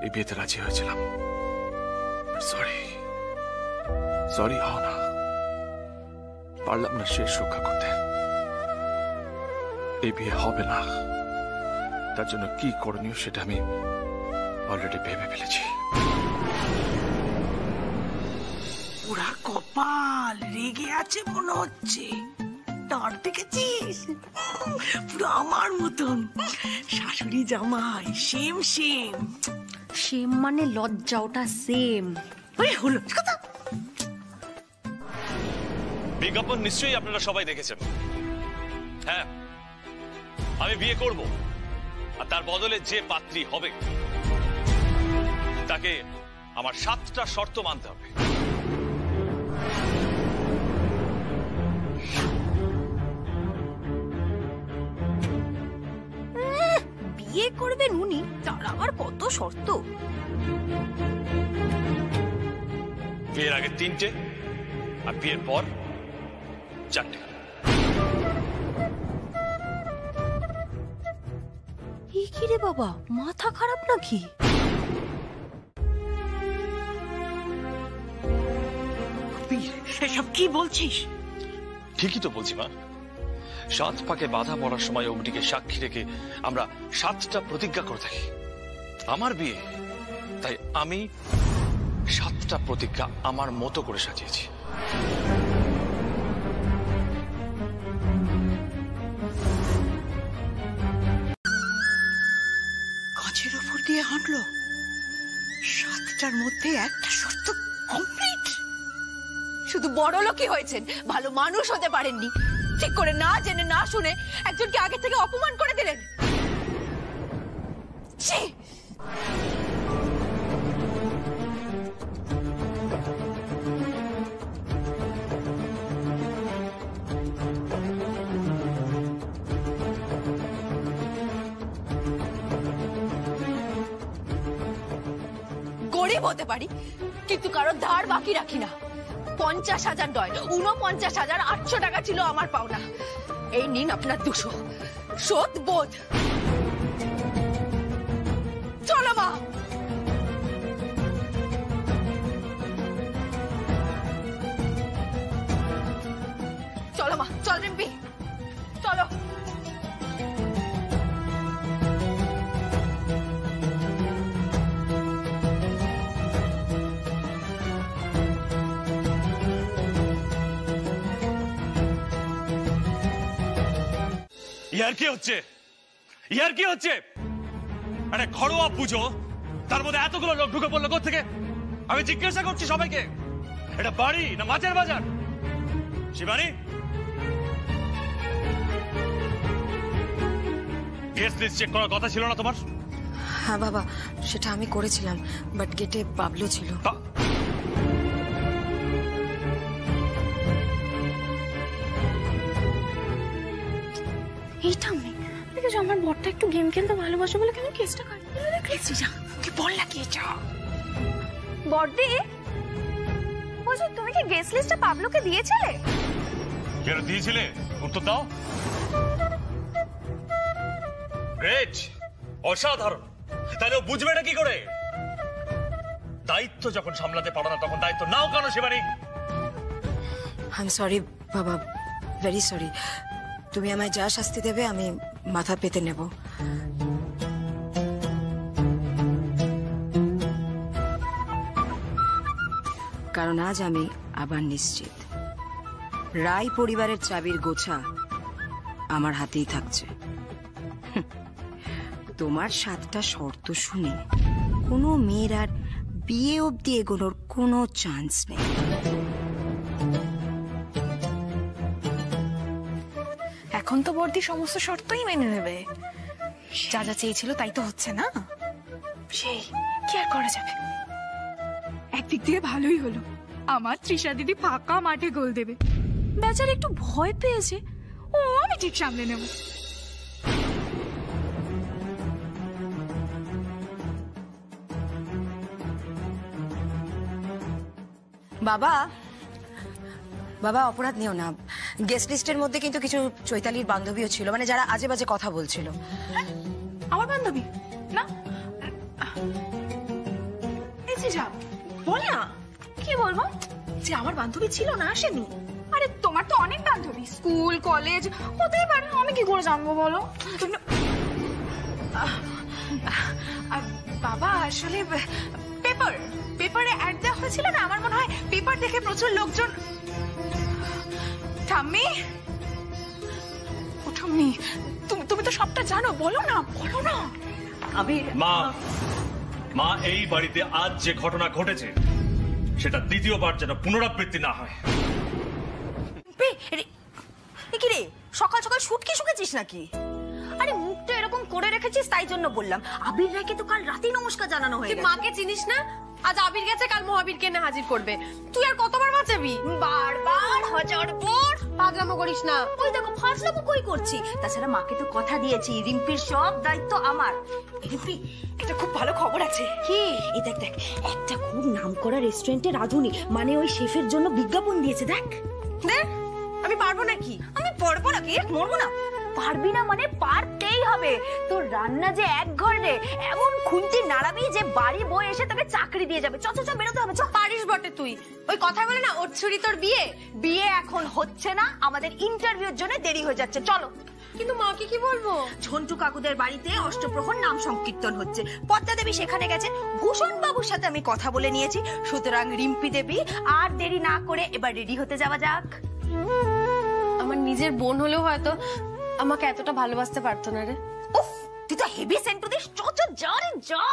এই বিয়েতে রাজি হয়েছিলাম। সরি সরি অহনা, পারলাম না শেষ রক্ষা করতে। এই বিয়ে হবে না, তার জন্য কি করণীয় সেটা আমি অলরেডি ভেবে ফেলেছি। পুরা কপাল রেগে আছে মনে হচ্ছে। তার দেখেছিস পুরো আমার মতন শাশুড়ি জামাই, সেম সেম। সেম মানে লজ্জা, ওটা সেম। হলো বিজ্ঞাপন নিশ্চয়ই আপনারা সবাই দেখেছেন। হ্যাঁ, আমি বিয়ে করব, আর তার বদলে যে পাত্রী হবে তাকে আমার 7টা শর্ত মানতে হবে। বিয়ে করবেন উনি, তার আবার কত শর্ত। বিয়ের আগে 3টে, আর বিয়ের পর 4টে। কি রে বাবা, মাথা খারাপ নাকি? এসব কি বলছিস? ঠিকই তো বলছি মা। 7 পাকে বাধা পড়ার সময় অগ্নিকে সাক্ষী রেখে আমরা 7টা প্রতিজ্ঞা করে থাকি। আমার বিয়ে, তাই আমি 7টা প্রতিজ্ঞা আমার মতো করে সাজিয়েছি। গাছের উপর দিয়ে হাঁটলো, 7টার মধ্যে একটা শর্ত কমপ্লিট। শুধু বড় লোকই হয়েছেন, ভালো মানুষ হতে পারেননি। ঠিক করে না জেনে না শুনে একজনকে আগে থেকে অপমান করে দিলেন। ছি! গরিব হতে পারি, কিন্তু কারো ধার বাকি রাখি না। 50,000 নয়, 49,800 টাকা ছিল আমার পাওনা। এই নিন আপনার 200। শোধ বোধ। চলো মা। চলো মা, চল রিম্পি, চলো। ইয়ার কি হচ্ছে? ইয়ার কি হচ্ছে? আরে ঘরোয়া পুজো, তার মধ্যে এতগুলো লোক ঢুকে পড়লো কোত্থেকে? আমি জিজ্ঞাসা করছি সবাইকে, এটা বাড়ি না মাছের বাজার? শিবানী, গেস্ট লিস্ট চেক করার কথা ছিল না তোমার? হ্যাঁ বাবা, সেটা আমি করেছিলাম, বাট গেটে বাবলু ছিল। এইটা দেখেছো আমার বরটা একটু গেম খেলতে ভালোবাসে বলে কেন কেসটা কাটতে দেখেছি? যা ওকে বল না কি যা। বড়দি বলছি তুমি কি গেস্ট লিস্টটা পাবলোকে দিয়েছিলে? কেন দিয়েছিলে? উত্তর দাও। গ্রেট, অসাধারণ। তাহলে ও বুঝবে না কি করে? দায়িত্ব যখন সামলাতে পারো না তখন দায়িত্ব নাও কেন শিবানী? আই এম সরি বাবা, ভেরি সরি। তুমি আমায় যা শাস্তি দেবে আমি মাথা পেতে নেব। কারণ আজ আমি আবার নিশ্চিত রায় পরিবারের চাবির গোছা আমার হাতেই থাকছে। তোমার 7টা শর্ত শুনে কোনো মেয়ের আর বিয়ে অবধি এগোনোর কোনো চান্স নেই। এখন তো বর্দি সমস্ত শর্তই মেনে নেবে। যা যা চেয়েছিল তাই তো হচ্ছে না, সেই কি আর করা যাবে। একদিক দিয়ে ভালোই হলো, আমার তৃষা দিদি ফাঁকা মাঠে গোল দেবে। বেচারা একটু ভয় পেয়েছে, ও আমি ঠিক সামলে নেব। বাবা বাবা অপরাধ নিও না, গেস্ট লিস্টের মধ্যে কিন্তু কিছু চৈতালির বান্ধবীও ছিল, মানে যারা আজে বাজে কথা বলছিল। আমার বান্ধবী না? যা বল না, কি বলবো? যে আমার বান্ধবী ছিল না, আসেনি। আরে তোমার তো অনেক বান্ধবী, স্কুল কলেজ হতেই পারে, আমি কি করে জানবো বলো? বাবা আসলে পেপারে অ্যাড দেওয়া হয়েছিল না, আমার মনে হয় পেপার দেখে প্রচুর লোকজন। ঠাম্মি, ও ঠাম্মি, তুমি তো সবটা জানো, বলো না। মা এই বাড়িতে আজ যে ঘটনা ঘটেছে সেটা দ্বিতীয়বার যেন পুনরাবৃত্তি না হয়। কি রে, সকাল সকাল শুটকি শুকেছিস নাকি? আরে মুখটা এরকম করে রেখেছিস তাই জন্য বললাম। আবির রায়কে তো কাল রাতেই নমস্কার জানানো হয়ে গেছে। মাকে চিনিস না? আজ আবির গেছে, কাল মহাবীরকে না হাজির করবে। তুই আর কতবার বাঁচাবি? বারবার হাজারবার পাগলামো করিস না। ওই দেখো ফাজলামো কই করছি। তাছাড়া মাকে তো কথা দিয়েছি রিম্পির সব দায়িত্ব আমার। রিম্পি, একটা খুব ভালো খবর আছে। কি? এই দেখ দেখ, একটা খুব নামকরা রেস্টুরেন্টে রাঁধুনি, মানে ওই শেফের জন্য বিজ্ঞাপন দিয়েছে। দেখ দেখ, আমি পারবো নাকি? আমি পারবো নাকি? মরবো না। পারবি না মানে পারতেই হবে। তোর রান্না যে এক ঘরে, এমন খুন্তি নাড়াবি যে বাড়ি বই এসে তোকে চাকরি দিয়ে যাবে। চ বেরোতে হবে। পারিস বটে তুই। ওই কথা বলে না, ওর ছুরি তোর বিয়ে এখন হচ্ছে না, আমাদের ইন্টারভিউর জন্য দেরি হয়ে যাচ্ছে। চলো। কিন্তু মাকে কি বলবো? ঝন্টু কাকুদের বাড়িতে অষ্টপ্রহর নাম সংকীর্তন হচ্ছে, পদ্মা দেবী সেখানে গেছে, ভূষণ বাবুর সাথে আমি কথা বলে নিয়েছি। সুতরাং রিম্পি দেবী আর দেরি না করে এবার রেডি হতে যাওয়া যাক। আমার নিজের বোন হলেও হয়তো আমাকে এতটা ভালোবাসতে পারতো না রে। উফ, তুই তো হেভি সেন্ট দিস। যা রে যা।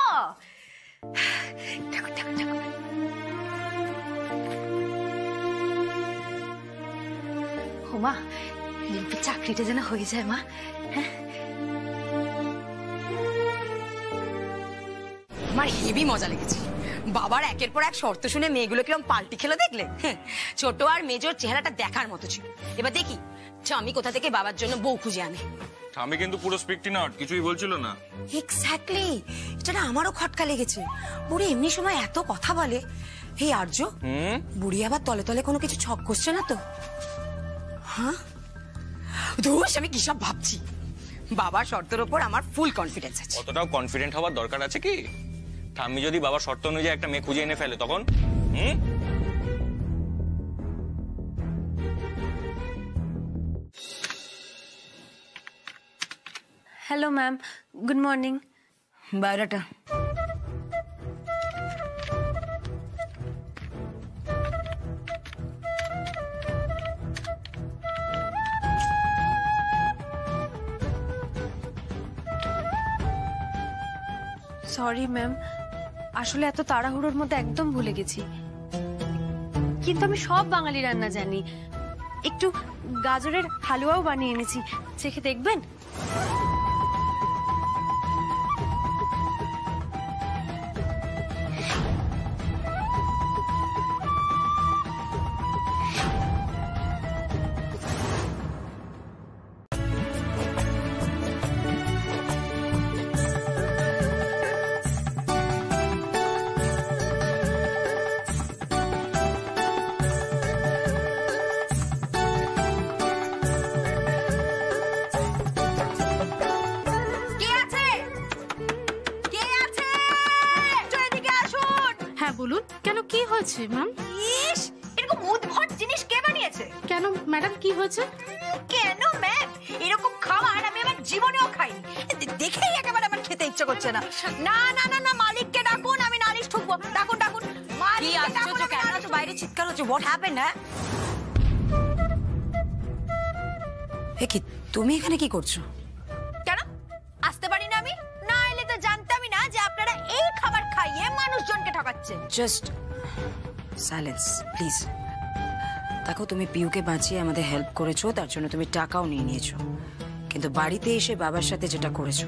মা, রিম্পির চাকরিটা যেন হয়ে যায় মা। আমার হেভি মজা লেগেছে। বাবার একের পর এক শর্ত শুনে মেয়েগুলো কিরম পাল্টি খেলো দেখলে? ছোট আর মেজর চেহারাটা দেখার মতো ছিল। এবার দেখি আমি কোথা থেকে বাবার জন্য বউ খুঁজে আনে। আমি কিন্তু পুরো স্পিকটি নট, কিছুই বলছিল না। এক্স্যাক্টলি, এটা আমারও খটকা লেগেছে। বুড়ি এমনি সময় এত কথা বলে। হে আর্য, বুড়ি আবার তলে তলে কোনো কিছু ছক করছে না তো? হ্যাঁ, ধুস, আমি কি সব ভাবছি। বাবার শর্তের ওপর আমার ফুল কনফিডেন্স আছে। অতটাও কনফিডেন্ট হওয়ার দরকার আছে কি? ঠাম্মি যদি বাবার শর্ত অনুযায়ী একটা মেয়ে খুঁজে এনে ফেলে তখন? Hello ma'am, good morning. Biodata. Sorry ma'am, আসলে এত তাড়াহুড়োর মধ্যে একদম ভুলে গেছি। কিন্তু আমি সব বাঙালি রান্না জানি। একটু গাজরের হালুয়াও বানিয়ে এনেছি, চেখে দেখবেন? হ্যাঁ বলুন, কেন কি হয়েছে ম্যাম? ইস, এরকম উদ্ভট জিনিস কে বানিয়েছে? কেন ম্যাডাম কি হয়েছে? কেন ম্যাম, এরকম খাবার আমি আমার জীবনেও খাইনি। দেখেই একেবারে আমার খেতে ইচ্ছে করছে না। না না না না, মালিককে ডাকুন, আমি নালিশ ঠুকবো। ডাকুন ডাকুন কি মালিককে আশ্চর্য, ডাকুন। কেন আছো বাইরে চিৎকার হচ্ছে? What happened? হ্যাঁ কি তুমি এখানে কি করছো? কেন আসতে পারি না আমি? না এলে তো জানতামই না যে আপনারা এই খাবার খাইয়ে মানুষজনকে ঠকাচ্ছেন। Just silence please. দেখো, তুমি পিউকে বাঁচিয়ে আমাদের হেল্প করেছো, তার জন্য তুমি টাকাও নিয়ে নিয়েছো, কিন্তু বাড়িতে এসে বাবার সাথে যেটা করেছো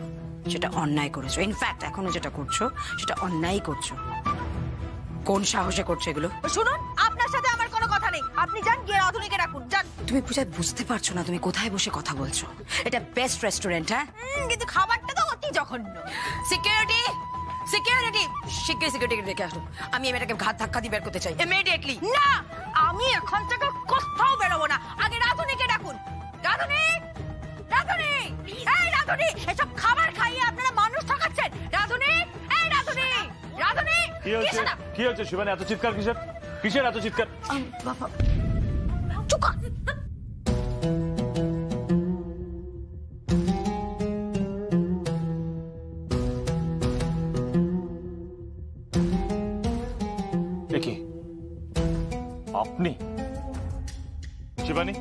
সেটা অন্যায় করেছো। ইনফ্যাক্ট এখনো যেটা করছো সেটা অন্যায় করছো। কোন সাহসে করছো এগুলো? শুনুন, আপনার সাথে আমার কোনো কথা নেই। আপনি যান, গিয়ে রাধুনিকে রাখুন, যান। তুমি পূজায় বুঝতে পারছো না তুমি কোথায় বসে কথা বলছো? এটা বেস্ট রেস্টুরেন্ট। হ্যাঁ, কিন্তু খাবারটা তো অতি জঘন্য। সিকিউরিটি সিকিউরিটি সিকিউরিটি রেখে আসো। আমি এটাকে ঘাত ধাক্কা দিয়ে বের করতে চাই ইমিডিয়েটলি। না, আমি এখন থেকে কোথাও বেরোবো না। আগে রাধুনিকে ডাকুন। রাধুনি, রাধুনি, এই রাধুনি, এসব খাবার খাইয়ে আপনারা মানুষ ঠকাচ্ছেন। রাধুনি, এই রাধুনি, রাধুনি। কি হচ্ছে? কি হচ্ছে শিবানী? এত চিৎকার কিসের? কিসের এত চিৎকার? বাবা চুপ কর। কি আপনি শিবানী,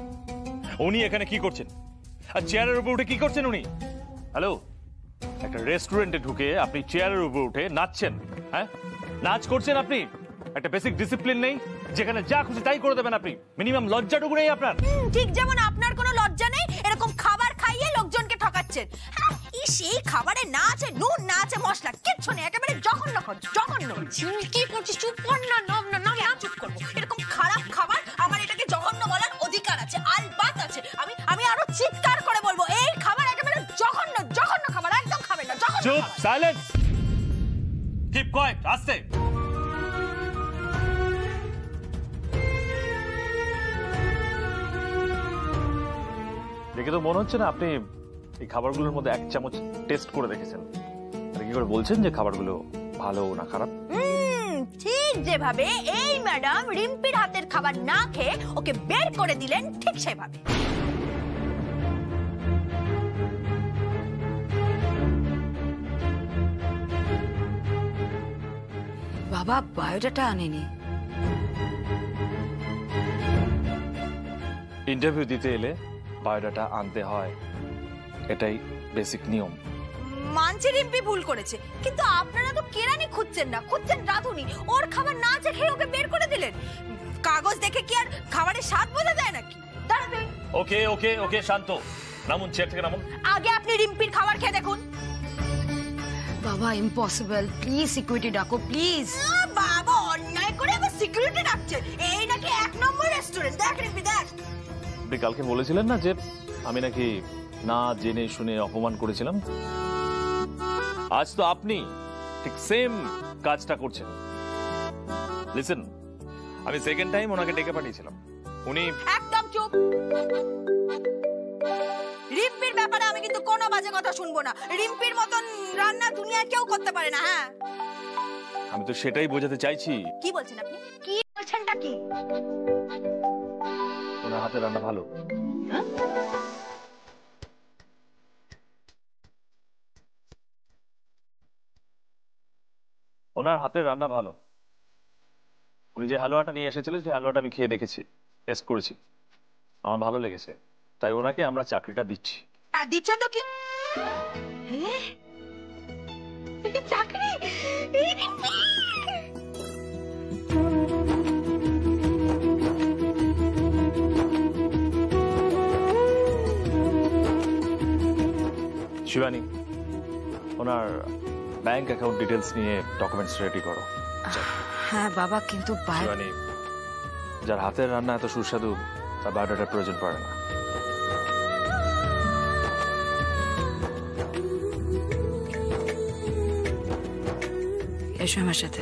উনি এখানে কি করছেন? আর চেয়ারের উপর উঠে কি করছেন উনি? হ্যালো, একটা রেস্টুরেন্টে ঢুকে আপনি চেয়ারের উপর উঠে নাচছেন? হ্যাঁ, নাচ করছেন আপনি? একটা বেসিক ডিসিপ্লিন নেই, যেখানে যা খুশি তাই করে দেবেন আপনি। মিনিমাম লজ্জাটুকু নেই আপনার? ঠিক যেমন আপনার কোনো লজ্জা নেই এরকম খাবার খাইয়ে লোকজনকে ঠকাচ্ছেন। সেই খাবারে না আছে নুন, না আছে মশলা, কিচ্ছু নেই, একেবারে জঘন্য জঘন্য। কি করছিস? চুপ কর না। না না না, চুপ করবো। এরকম খারাপ খাবার আমার এটাকে জঘন্য বলার অধিকার আছে, আলবাত আছে। আমি আরো চিৎকার করে বলবো, এই খাবার একেবারে জঘন্য জঘন্য খাবার, একদম খাবেন না, জঘন্য। চুপ, সাইলেন্স, কিপ কোয়েট, আস্তে। দেখে তো মনে হচ্ছে না আপনি এই খাবারগুলোর মধ্যে এক চামচ টেস্ট করে দেখেছেন। আর কি করে বলছেন যে খাবারগুলো ভালো না খারাপ? ঠিক যেভাবে এই ম্যাডাম রিম্পির হাতের খাবার না খেয়ে ওকে বের করে দিলেন, ঠিক সেভাবে। বাবা বায়োডাটা আনেনি। ইন্টারভিউ দিতে এলে বায়োডাটা আনতে হয়, এটাই বেসিক নিয়ম। মানছি রিম্পি ভুল করেছে, কিন্তু আপনারা তো কেরানি খুঁজছেন না, খুঁজছেন রাধুনি। ওর খাবার না খেয়ে ওকে বের করে দিলেন। কাগজ দেখে কি আর খাবারের স্বাদ বোঝা যায় নাকি? দাঁড়াবে। ওকে ওকে ওকে, শান্ত, নামুন, চেয়ার থেকে নামুন। আগে আপনি রিম্পির খাবার খেয়ে দেখুন। বাবা ইম্পসিবল, প্লিজ সিকিউরিটি ডাকো প্লিজ। বাবা অন্যায় করে আবার সিকিউরিটি ডাকছেন? এই নাকি এক নম্বর রেস্টুরেন্ট? দেখ রিম্পি, দেখ। আপনি কালকে বলেছিলেন না যে আমি নাকি না জেনে শুনে অপমান করেছিলাম? আজ তো আপনি ঠিক সেম কাজটা করছেন। লিসেন, আমি সেকেন্ড টাইম ওনাকে ডেকে পাঠিয়েছিলাম, উনি একদম চুপ। রিম্পির ব্যাপারে আমি কিন্তু কোনো বাজে কথা শুনবো না। রিম্পির মতন রান্না দুনিয়ায় কেউ করতে পারে না। হ্যাঁ, আমি তো সেটাই বোঝাতে চাইছি। কি বলছেন আপনি? কি বলছেনটা কি? ওনার হাতে রান্না ভালো। ওনার হাতের রান্না ভালো। উনি যে হালুয়াটা নিয়ে এসেছিলেন সেই হালুয়াটা আমি খেয়ে দেখেছি, টেস্ট করেছি, আমার ভালো লেগেছে, তাই ওনাকে আমরা চাকরিটা দিচ্ছি। দিচ্ছেন তো কি? চাকরি? শিবানী, ওনার ব্যাংক অ্যাকাউন্ট ডিটেলস নিয়ে ডকুমেন্টস রেডি করো। হ্যাঁ বাবা, কিন্তু শিবানী, যার হাতের রান্না এত সুস্বাদু তার বায়োডাটার প্রয়োজন পড়ে না। এসো আমার সাথে।